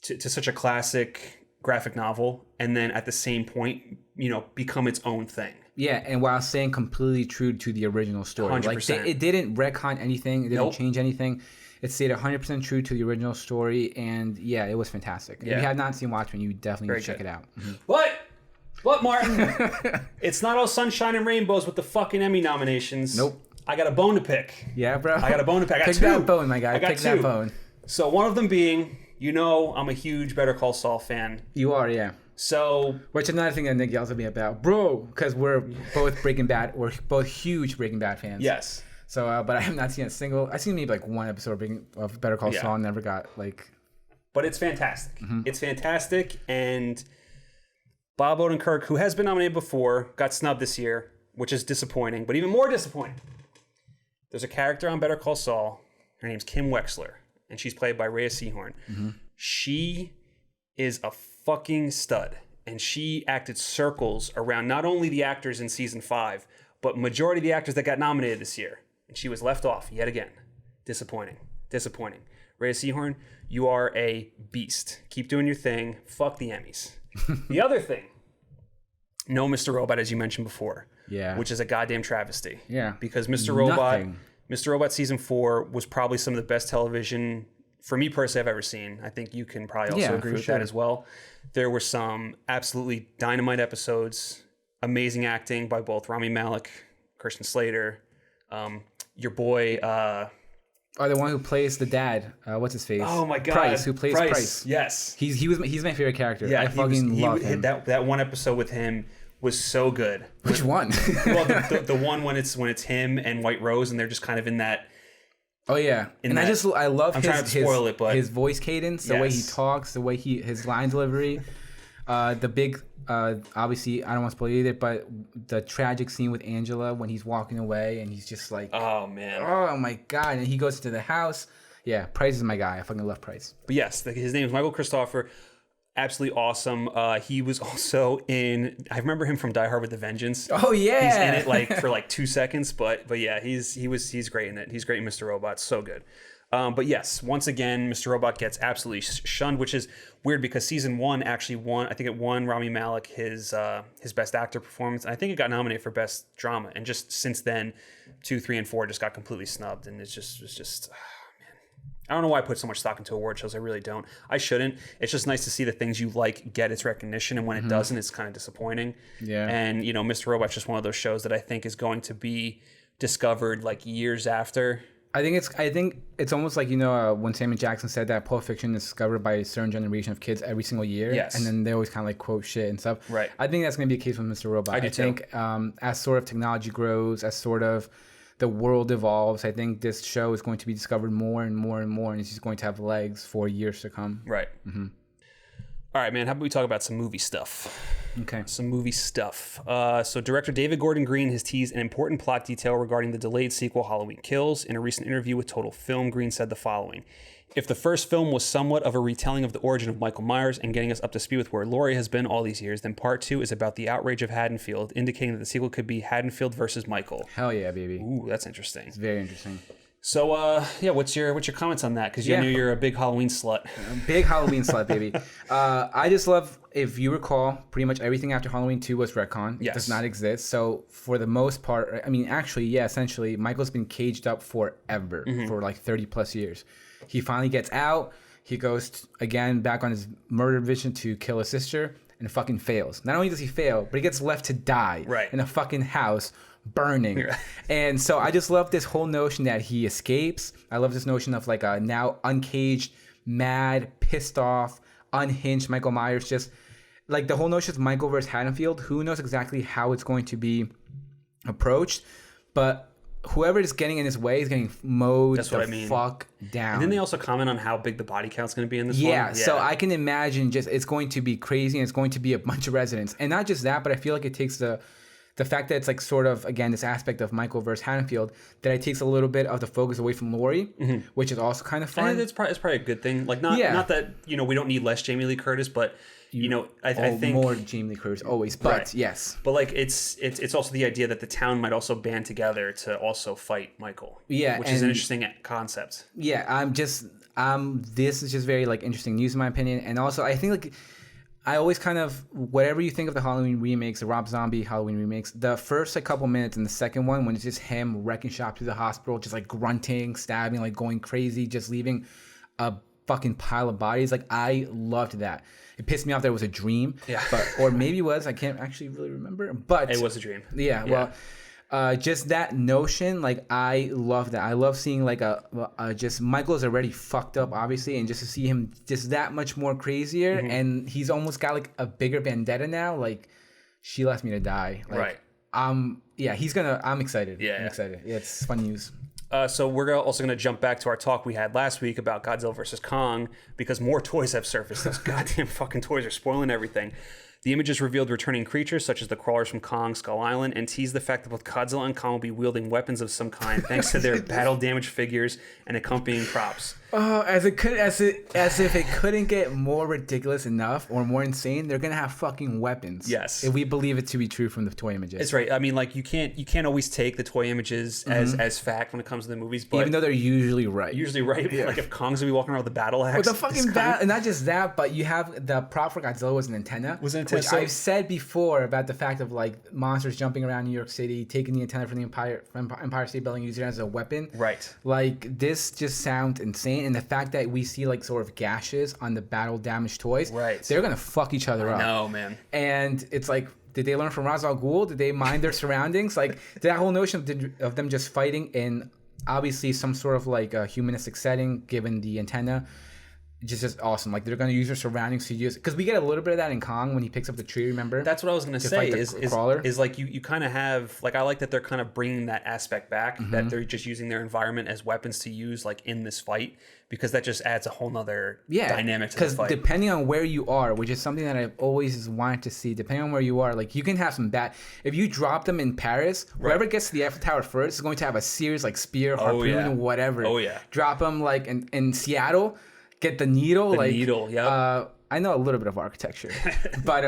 such a classic graphic novel, and then at the same point, become its own thing. Yeah, and while staying completely true to the original story. 100%. Like it didn't retcon anything. It didn't Nope. change anything. It stayed 100% true to the original story, and yeah, it was fantastic. Yeah. If you have not seen Watchmen, you definitely Very need to check good. it out. Mhm. What, Martin? It's not all sunshine and rainbows with the fucking Emmy nominations. Nope. I got a bone to pick. Yeah, bro. I got a bone to pick. I got Pick two. that bone, my guy. I got Pick two. that bone. So one of them being, I'm a huge Better Call Saul fan. You are, yeah. So Which is another thing that Nick yells at me about, bro, because we're both we're both huge Breaking Bad fans. yes, So, but I have not seen a single. I've seen maybe like one episode of Better Call Yeah. Saul. And never got like. but it's fantastic. It's fantastic, and Bob Odenkirk, who has been nominated before, got snubbed this year, which is disappointing. But even more disappointing, there's a character on Better Call Saul. Her name's Kim Wexler, and she's played by Rhea Seehorn. She is a fucking stud, and she acted circles around not only the actors in season 5, but majority of the actors that got nominated this year, and she was left off yet again. Disappointing. Rhea Seehorn, you are a beast. Keep doing your thing. Fuck the Emmys. The other thing, no Mr. Robot, as you mentioned before. Yeah. Which is a goddamn travesty. Yeah. Because Mr. Robot, Nothing. Mr. Robot season 4 was probably some of the best television for me personally I've ever seen. I think you can probably also Yeah, agree for with sure. that as well. There were some absolutely dynamite episodes, amazing acting by both Rami Malek, Christian Slater, your boy. Oh, the one who plays the dad. What's his face? Oh my God, Price, who plays Price. Yes, He's my favorite character. yeah, I fucking love him. That one episode with him was so good. Which one? Well, the one when it's him and White Rose, and they're just kind of in that. Oh yeah, and that- I love I'm his trying to spoil it, but- his voice cadence, the way he Yes. talks, the way his line delivery, the big obviously I don't want to spoil it either, but the tragic scene with Angela when he's walking away and he's just like, Oh man. oh my God, and he goes to the house. Yeah, Price is my guy. I fucking love Price. But yes, his name is Michael Christopher. Absolutely awesome. He was also in. I remember him from Die Hard with a Vengeance. Oh yeah, He's in it like for like 2 seconds, but yeah, he's great in it. He's great in Mr. Robot. So good. But yes, once again, Mr. Robot gets absolutely shunned, which is weird because season 1 actually won. I think it won Rami Malek his best actor performance. And I think it got nominated for best drama. And just since then, 2, 3, and 4 just got completely snubbed. And it's just. I don't know why I put so much stock into award shows. I really don't. I shouldn't. It's just nice to see the things you like get its recognition, and when it doesn't, it's kind of disappointing. Yeah. And Mr. Robot's just one of those shows that I think is going to be discovered like years after. I think it's almost like when Samuel Jackson said that Pulp Fiction is discovered by a certain generation of kids every single year. Yes. And then they always kind of like quote shit and stuff. Right. I think that's going to be a case with Mr. Robot. I do too. think as sort of technology grows, as sort of the world evolves, I think this show is going to be discovered more and more and more, and it's just going to have legs for years to come. Right. Mm-hmm. All right, man. How about we talk about some movie stuff? Okay. Some movie stuff. So director David Gordon Green has teased an important plot detail regarding the delayed sequel Halloween Kills. In a recent interview with Total Film, Green said the following. If the first film was somewhat of a retelling of the origin of Michael Myers and getting us up to speed with where Laurie has been all these years, then part 2 is about the outrage of Haddonfield, indicating that the sequel could be Haddonfield versus Michael. Hell yeah, baby. Ooh, that's interesting. It's very interesting. So, what's your comments on that? Because you know you're a big Halloween slut. Big Halloween slut, baby. I just love, if you recall, pretty much everything after Halloween 2 was retcon. It Yes. does not exist. So for the most part, essentially, Michael's been caged up forever, for like 30 plus years. He finally gets out. He goes, again, back on his murder vision to kill his sister, and fucking fails. Not only does he fail, but he gets left to die Right. in a fucking house burning. And so I just love this whole notion that he escapes. I love this notion of like a now uncaged, mad, pissed off, unhinged Michael Myers. Just like the whole notion of Michael versus Haddonfield. Who knows exactly how it's going to be approached, but whoever is getting in his way is getting mowed That's what the I mean. fuck down. And then they also comment on how big the body count's going to be in this one. Yeah, so I can imagine just it's going to be crazy, and it's going to be a bunch of residents. And not just that, but I feel like it takes the fact that it's like sort of, again, this aspect of Michael versus Haddonfield, that it takes a little bit of the focus away from Laurie, which is also kind of fun. And it's probably a good thing. Like not that we don't need less Jamie Lee Curtis, but I think more Jamie Lee Curtis always, but Right. yes. But like it's also the idea that the town might also band together to also fight Michael. Yeah, which is an and- interesting concept. Yeah, this is just very like interesting news in my opinion. And also I think like I always kind of, whatever you think of the Halloween remakes, the Rob Zombie Halloween remakes, the first like couple minutes in the second one, when it's just him wrecking shop through the hospital, just like grunting, stabbing, like going crazy, just leaving a fucking pile of bodies. Like, I loved that. It pissed me off that it was a dream. Yeah. Or maybe it was. I can't actually really remember. But it was a dream. Yeah. Well, just that notion, like, I love that. I love seeing like just Michael's already fucked up, obviously, and just to see him just that much more crazier, and he's almost got like a bigger vendetta now. Like, she left me to die. Like, right. Yeah, he's gonna. I'm excited. Yeah. I'm excited. Yeah, it's fun news. So we're also going to jump back to our talk we had last week about Godzilla vs. Kong, because more toys have surfaced. Those goddamn fucking toys are spoiling everything. The images revealed returning creatures such as the crawlers from Kong Skull Island, and teased the fact that both Godzilla and Kong will be wielding weapons of some kind thanks to their battle-damaged figures and accompanying props. Oh, as if it couldn't get more ridiculous enough or more insane, they're gonna have fucking weapons. Yes, if we believe it to be true from the toy images. It's right. I mean, like, you can't always take the toy images as fact when it comes to the movies, but even though they're usually right. Yeah. Like, if Kong's gonna be walking around with a battle axe, with the fucking bat, and not just that, but you have the prop for Godzilla was an antenna. Which I've said before about the fact of like monsters jumping around New York City, taking the antenna from the Empire State Building, using it as a weapon. Right. Like, this just sounds insane, and the fact that we see like sort of gashes on the battle damaged toys. Right. They're gonna fuck each other up. No, man. And it's like, did they learn from Ra's al Ghul? Did they mind their surroundings? Like, that whole notion of them just fighting in obviously some sort of like a humanistic setting, given the antenna. Just awesome. Like, they're going to use their surroundings to use, because we get a little bit of that in Kong when he picks up the tree, remember? That's what I was going to say, is like you kind of have, like, I like that they're kind of bringing that aspect back, that they're just using their environment as weapons to use, like, in this fight, because that just adds a whole nother dynamic to the fight. Because depending on where you are, which is something that I've always wanted to see, depending on where you are, like, you can have some bad, if you drop them in Paris, whoever gets to the Eiffel Tower first is going to have a series, like, spear, harpoon, whatever. Oh, yeah. Drop them, like, in Seattle, get the needle. I know a little bit of architecture, but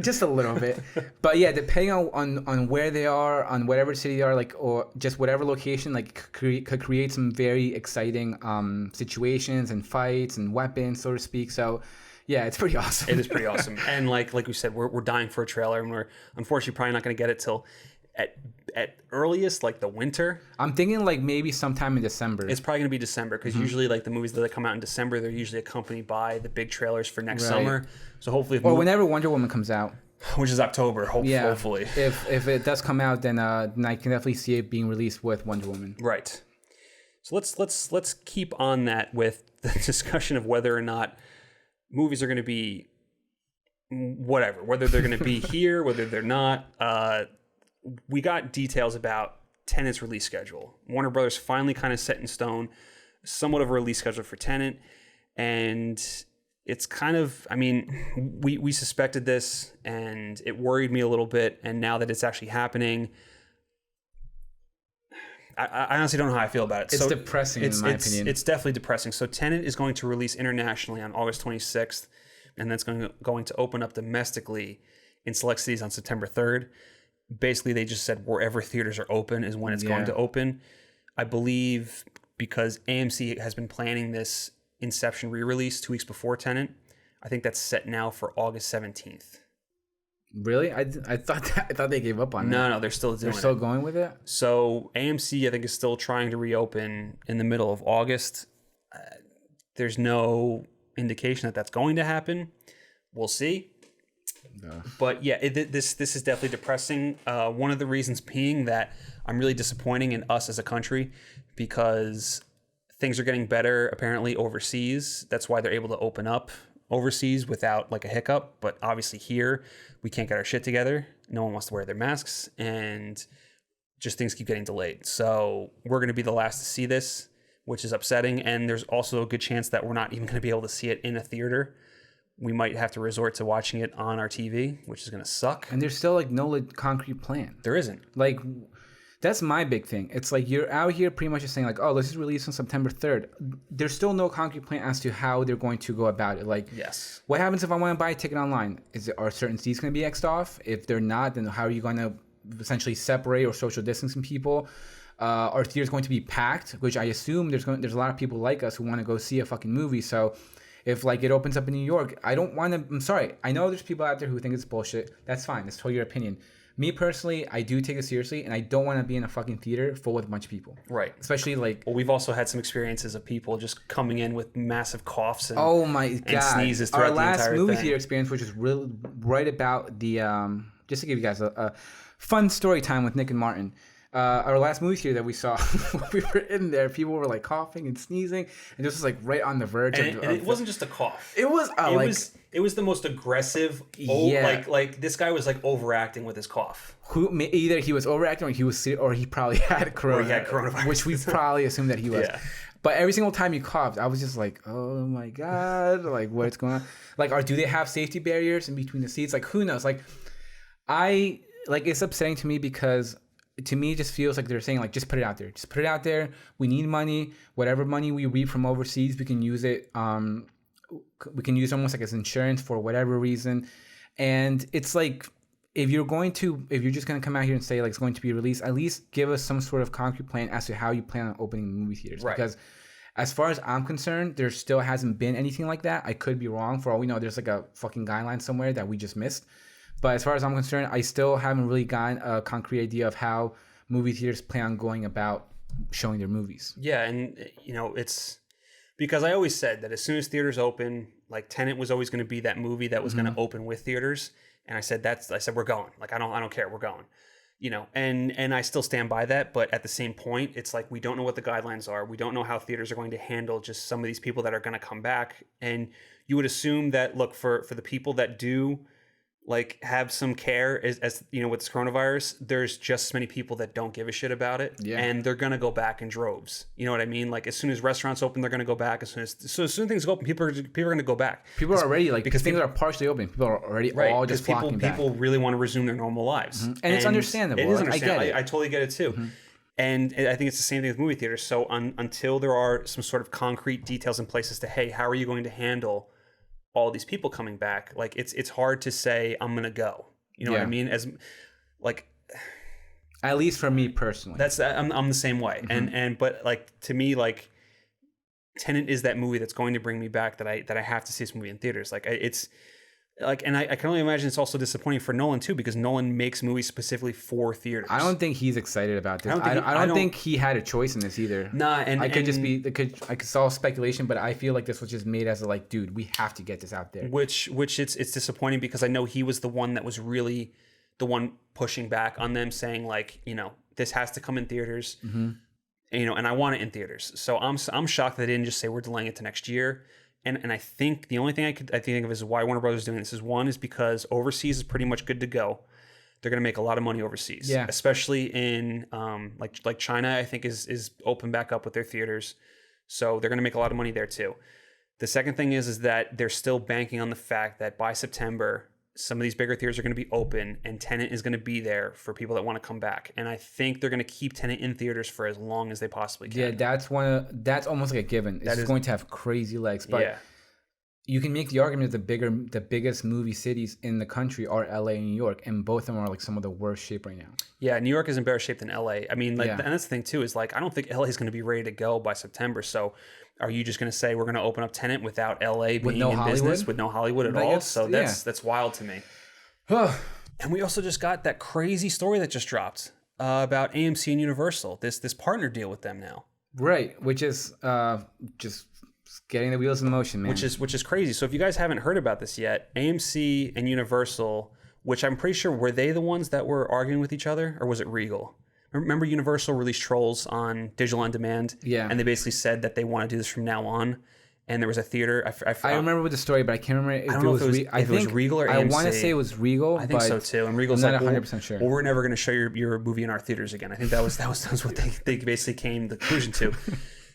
just a little bit. But yeah, depending on where they are, on whatever city they are, like, or just whatever location, like, could create some very exciting situations and fights and weapons, so to speak. So yeah, it's pretty awesome. It is pretty awesome. And like we said, we're dying for a trailer, and we're unfortunately probably not going to get it till at earliest, like, the winter. I'm thinking like maybe sometime in December. It's probably gonna be December, because usually, like, the movies that come out in December, they're usually accompanied by the big trailers for next summer. So hopefully, whenever Wonder Woman comes out, which is October, hopefully. If it does come out, then I can definitely see it being released with Wonder Woman. Right. So let's keep on that with the discussion of whether or not movies are going to be whether they're going to be here, whether they're not. We got details about Tenet's release schedule. Warner Brothers finally kind of set in stone somewhat of a release schedule for Tenet, and it's kind of, I mean, we suspected this, and it worried me a little bit, and now that it's actually happening, I honestly don't know how I feel about it. It's depressing, in my opinion. It's definitely depressing. So Tenet is going to release internationally on August 26th, and that's going to open up domestically in select cities on September 3rd. Basically, they just said wherever theaters are open is when it's going to open. I believe because AMC has been planning this Inception re-release 2 weeks before Tenet. I think that's set now for August 17th. Really? I thought they gave up on that. No, they're still doing it. They're still going with it? So AMC, I think, is still trying to reopen in the middle of August. There's no indication that that's going to happen. We'll see. No. But yeah, this is definitely depressing. One of the reasons being that I'm really disappointing in us as a country, because things are getting better apparently overseas. That's why they're able to open up overseas without like a hiccup. But obviously here, we can't get our shit together. No one wants to wear their masks, and just things keep getting delayed. So we're going to be the last to see this, which is upsetting. And there's also a good chance that we're not even going to be able to see it in a theater. We might have to resort to watching it on our TV, which is going to suck. And there's still like no concrete plan. There isn't. Like, that's my big thing. It's like you're out here pretty much just saying like, oh, let's just release on September 3rd. There's still no concrete plan as to how they're going to go about it. Like, yes, what happens if I want to buy a ticket online? Are certain seats going to be X'd off? If they're not, then how are you going to essentially separate or social distance from people? Are theaters going to be packed? Which I assume there's a lot of people like us who want to go see a fucking movie. So If like it opens up in New York, I don't want to. I'm sorry. I know there's people out there who think it's bullshit. That's fine. That's totally your opinion. Me personally, I do take it seriously, and I don't want to be in a fucking theater full with a bunch of people. Right. Especially like. Well, we've also had some experiences of people just coming in with massive coughs and Oh my god! and sneezes throughout Our the last entire movie thing. theater experience, which was really right about the just to give you guys a fun story time with Nick and Martin. Our last movie theater that we saw, when we were in there, people were like coughing and sneezing, and this was like right on the verge. And it wasn't just a cough. It was It was the most aggressive. Yeah. Like this guy was like overacting with his cough. Either he was overacting, or he probably had corona, Or he had coronavirus. which we probably assumed that he was. Yeah. But every single time he coughed, I was just like, oh my god, like what's going on? Like, do they have safety barriers in between the seats? Like, who knows? Like, it's upsetting to me because. To me, it just feels like they're saying, like, just put it out there. Just put it out there. We need money. Whatever money we reap from overseas, we can use it. We can use it almost like as insurance for whatever reason. And it's like, if you're just going to come out here and say, like, it's going to be released, at least give us some sort of concrete plan as to how you plan on opening the movie theaters. Right. Because as far as I'm concerned, there still hasn't been anything like that. I could be wrong. For all we know, there's like a fucking guideline somewhere that we just missed. But as far as I'm concerned, I still haven't really gotten a concrete idea of how movie theaters plan on going about showing their movies. Yeah, and it's because I always said that as soon as theaters open, like Tenet was always going to be that movie that was going to open with theaters, and I said we're going. Like I don't care, we're going. And I still stand by that, but at the same point, it's like we don't know what the guidelines are. We don't know how theaters are going to handle just some of these people that are going to come back, and you would assume that look for the people that do like have some care as with this coronavirus, there's just as many people that don't give a shit about it. Yeah. And they're gonna go back in droves. You know what I mean? Like as soon as restaurants open, they're gonna go back. As soon as things open, people are gonna go back. People are already like, because things people are partially open. People are already right, all just flocking back. People really want to resume their normal lives. And it's understandable. It is I understandable. get it. I totally get it too. And I think it's the same thing with movie theaters. So until there are some sort of concrete details in place as to, hey, how are you going to handle all these people coming back? Like it's hard to say I'm gonna go. You know what I mean? As like, at least for me personally, I'm the same way. But like to me, like Tenet is that movie that's going to bring me back. That I have to see this movie in theaters. Like it's like, and I can only imagine it's also disappointing for Nolan too, because Nolan makes movies specifically for theaters. I don't think he's excited about this. I don't think he had a choice in this either. Nah, and I could it's all speculation, but I feel like this was just made as a like, dude, we have to get this out there. Which it's disappointing because I know he was the one that was really the one pushing back on them, saying like, this has to come in theaters, and I want it in theaters. So I'm shocked that they didn't just say we're delaying it to next year. And I think the only thing I think of is why Warner Brothers is doing this is because overseas is pretty much good to go. They're going to make a lot of money overseas, especially in like China. I think is open back up with their theaters, so they're going to make a lot of money there too. The second thing is that they're still banking on the fact that by September, some of these bigger theaters are going to be open and Tenet is going to be there for people that want to come back. And I think they're going to keep Tenet in theaters for as long as they possibly can. Yeah, that's almost like a given. It's going to have crazy legs. But you can make the argument that the biggest movie cities in the country are LA and New York, and both of them are like some of the worst shape right now. Yeah, New York is in better shape than LA. I mean, and that's the thing too, is like I don't think LA is going to be ready to go by September. So are you just going to say we're going to open up Tenet without LA being in business, with no Hollywood at all? So that's wild to me. And we also just got that crazy story that just dropped about AMC and Universal. This partner deal with them now. Right, which is just getting the wheels in motion, man. Which is crazy. So if you guys haven't heard about this yet, AMC and Universal, which I'm pretty sure were they the ones that were arguing with each other, or was it Regal? Remember Universal released Trolls on digital on demand? Yeah. And they basically said that they want to do this from now on. And there was a theater. I remember with the story, but I can't remember if it was Regal or AMC. I want to say it was Regal. I think so too. And Regal's I'm like, not 100% sure. Well, we're never going to show your movie in our theaters again. I think that was what they basically came to the conclusion to.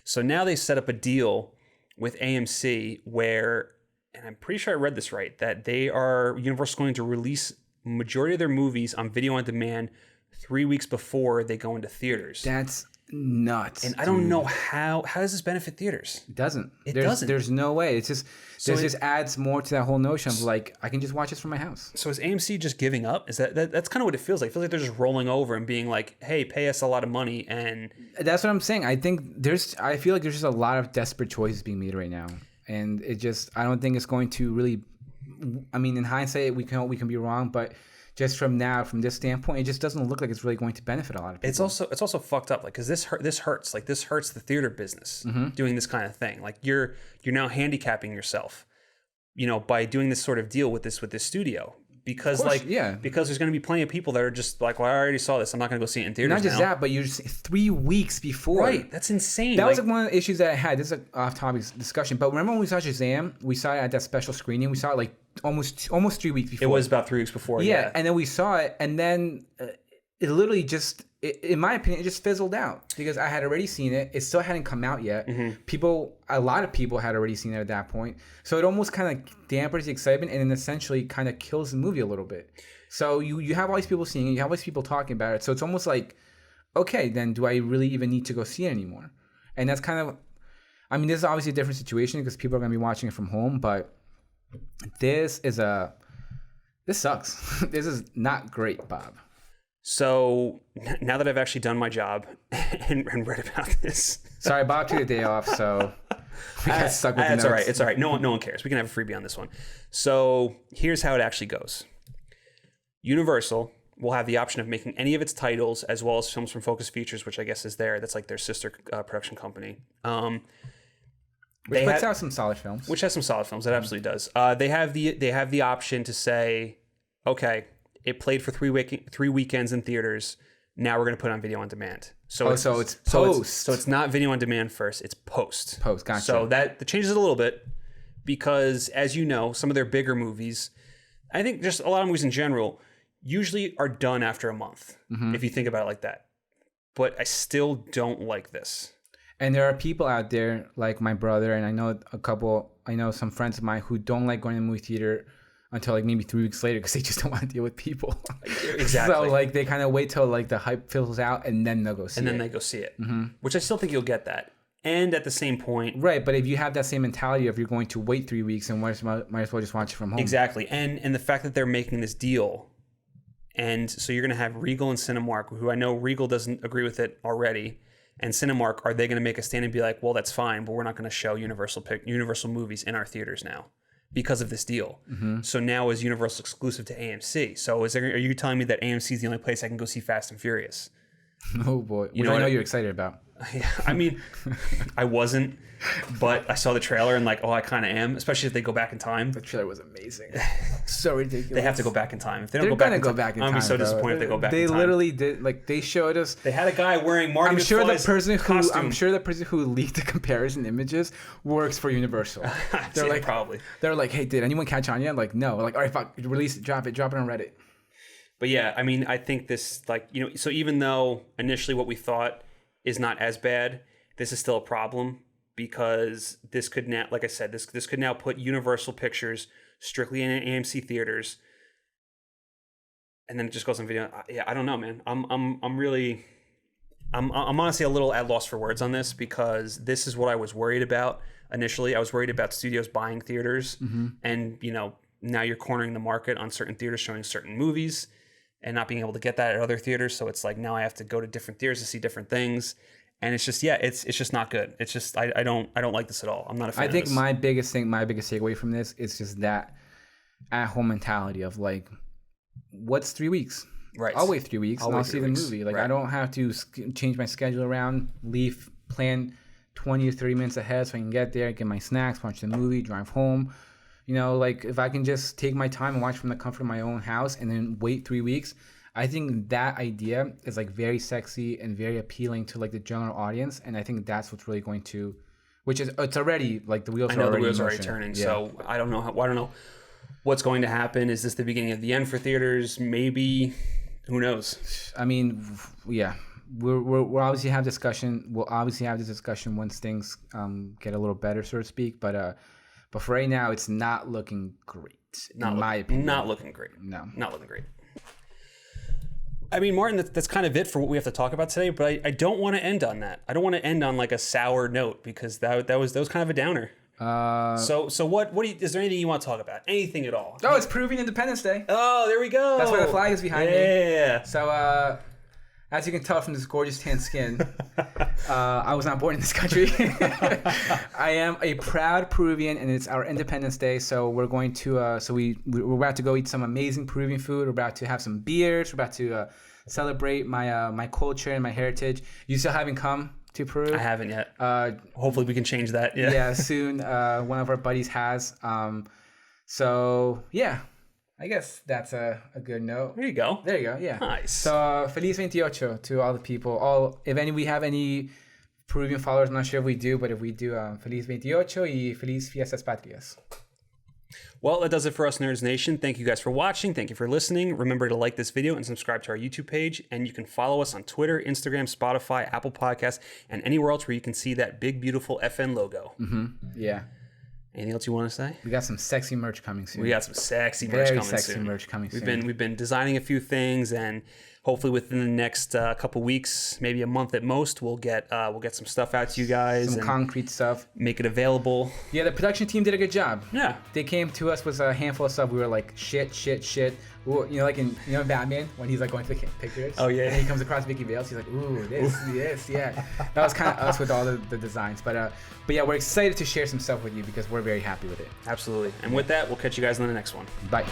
So now they set up a deal with AMC where, and I'm pretty sure I read this right, that Universal's going to release majority of their movies on video on demand 3 weeks before they go into theaters. That's nuts. And I don't know how does this benefit theaters? It doesn't. Doesn't. There's no way. It's just just adds more to that whole notion of like I can just watch this from my house. So is AMC just giving up? Is that's kind of what it feels like? It feels like they're just rolling over and being like, "Hey, pay us a lot of money." And that's what I'm saying. I feel like there's just a lot of desperate choices being made right now. and I don't think it's going to really. I mean, in hindsight, we can be wrong, but just from this standpoint, it just doesn't look like it's really going to benefit a lot of people. It's also fucked up, like, because this hurts. Like, this hurts the theater business doing this kind of thing. Like, you're now handicapping yourself, by doing this sort of deal with this studio. Because because there's going to be plenty of people that are just like, well, I already saw this. I'm not going to go see it in theaters. Not just that, but you're just 3 weeks before. Right. That's insane. That was one of the issues that I had. This is an off-topic discussion, but remember when we saw Shazam? We saw it at that special screening. We saw it like almost 3 weeks before. It was about 3 weeks before. Yeah, and then we saw it, and then it literally just, in my opinion, it just fizzled out because I had already seen it. It still hadn't come out yet. A lot of people had already seen it at that point. So it almost kind of dampers the excitement and then essentially kind of kills the movie a little bit. So you have all these people seeing it. You have all these people talking about it. So it's almost like, okay, then do I really even need to go see it anymore? And that's kind of, I mean, this is obviously a different situation because people are going to be watching it from home. But this sucks. This is not great, Bob. So now that I've actually done my job and read about this, sorry, Bob took a day off, so we got stuck with the notes. All right. It's all right. No one cares. We can have a freebie on this one. So here's how it actually goes. Universal will have the option of making any of its titles as well as films from Focus Features, which I guess is that's like their sister production company. Which puts out some solid films. Which has some solid films. It absolutely does. They have the option to say, okay, it played for 3 weekends in theaters. Now we're going to put it on video on demand. So it's post. So it's not video on demand first. It's post. Post. Gotcha. So that changes it a little bit because, as you know, some of their bigger movies, I think just a lot of movies in general, usually are done after a month. If you think about it like that. But I still don't like this. And there are people out there like my brother, and I know some friends of mine who don't like going to the movie theater until like maybe 3 weeks later because they just don't want to deal with people. Exactly. So like they kind of wait till like the hype fizzles out and then they'll go see it. And then they go see it, which I still think you'll get that. And at the same point, right? But if you have that same mentality of you're going to wait 3 weeks and might as well just watch it from home. Exactly. And the fact that they're making this deal, and so you're going to have Regal and Cinemark, who I know Regal doesn't agree with it already. And Cinemark, are they going to make a stand and be like, well, that's fine, but we're not going to show Universal movies in our theaters now because of this deal? So now is Universal exclusive to AMC? So are you telling me that AMC is the only place I can go see Fast and Furious? Oh boy, which I know you're excited about. I mean, I wasn't, but I saw the trailer and like, oh, I kind of am, especially if they go back in time. The trailer was amazing. So ridiculous. They have to go back in time. If they don't They're go back in time, I'm gonna be so disappointed if they go back in time. They literally did, like, they showed us. They had a guy wearing Marty McFly's costume. I'm sure the person who leaked the comparison images works for Universal. They're like, probably. They're like, hey, did anyone catch on yet? Like, no. Like, all right, fuck, release it, drop it on Reddit. But yeah, I mean, I think this, like, so even though initially what we thought is not as bad, this is still a problem because this could now, like I said, this could now put Universal Pictures strictly in AMC theaters, and then it just goes on video. Yeah, I don't know, man. I'm honestly a little at loss for words on this because this is what I was worried about initially. I was worried about studios buying theaters, and now you're cornering the market on certain theaters showing certain movies and not being able to get that at other theaters. So it's like now I have to go to different theaters to see different things. And it's just, it's just not good. It's just, I don't like this at all. I'm not a fan of this. I think my biggest takeaway from this is just that at-home mentality of like, what's 3 weeks? Right. I'll wait 3 weeks and I'll see the movie. Like, I don't have to change my schedule around, plan 20 or 30 minutes ahead so I can get there, get my snacks, watch the movie, drive home. Like if I can just take my time and watch from the comfort of my own house and then wait 3 weeks, I think that idea is like very sexy and very appealing to like the general audience, and I think that's what's really going to, it's already like the wheels. I know are already the wheels are already turning. Yeah. So I don't know what's going to happen. Is this the beginning of the end for theaters? Maybe. Who knows? I mean, yeah, we'll obviously have discussion. We'll obviously have this discussion once things get a little better, so to speak. But for right now, it's not looking great. In my opinion, not looking great. No, not looking great. I mean, Martin, that's kind of it for what we have to talk about today, but I don't want to end on that. I don't want to end on like a sour note because that was kind of a downer. So what is there anything you want to talk about? Anything at all? Oh, it's Peruvian Independence Day. Oh, there we go. That's why the flag is behind me. Yeah. So As you can tell from this gorgeous tan skin, I was not born in this country. I am a proud Peruvian, and it's our Independence Day. So we're going to, we're about to go eat some amazing Peruvian food. We're about to have some beers. We're about to celebrate my culture and my heritage. You still haven't come to Peru? I haven't yet. Hopefully we can change that. Yeah, soon. One of our buddies has. So yeah. I guess that's a good note. There you go. There you go. Yeah. Nice. So Feliz 28 to all the people. We have any Peruvian followers, I'm not sure if we do, but if we do, Feliz 28 y Feliz Fiestas Patrias. Well, that does it for us, Nerds Nation. Thank you guys for watching. Thank you for listening. Remember to like this video and subscribe to our YouTube page. And you can follow us on Twitter, Instagram, Spotify, Apple Podcasts, and anywhere else where you can see that big, beautiful FN logo. Mm-hmm. Yeah. Anything else you want to say? We got some sexy merch coming soon. We got some sexy merch coming soon. Very sexy merch coming soon. We've been designing a few things, and hopefully within the next couple weeks, maybe a month at most, we'll get some stuff out to you guys. Some concrete stuff. Make it available. Yeah, the production team did a good job. Yeah. They came to us with a handful of stuff. We were like, shit. Like in Batman when he's like going through the pictures. Oh yeah. And he comes across Mickey Vales. He's like, ooh, this, yeah. That was kind of us with all the designs. But yeah, we're excited to share some stuff with you because we're very happy with it. Absolutely. And with that, we'll catch you guys in the next one. Bye.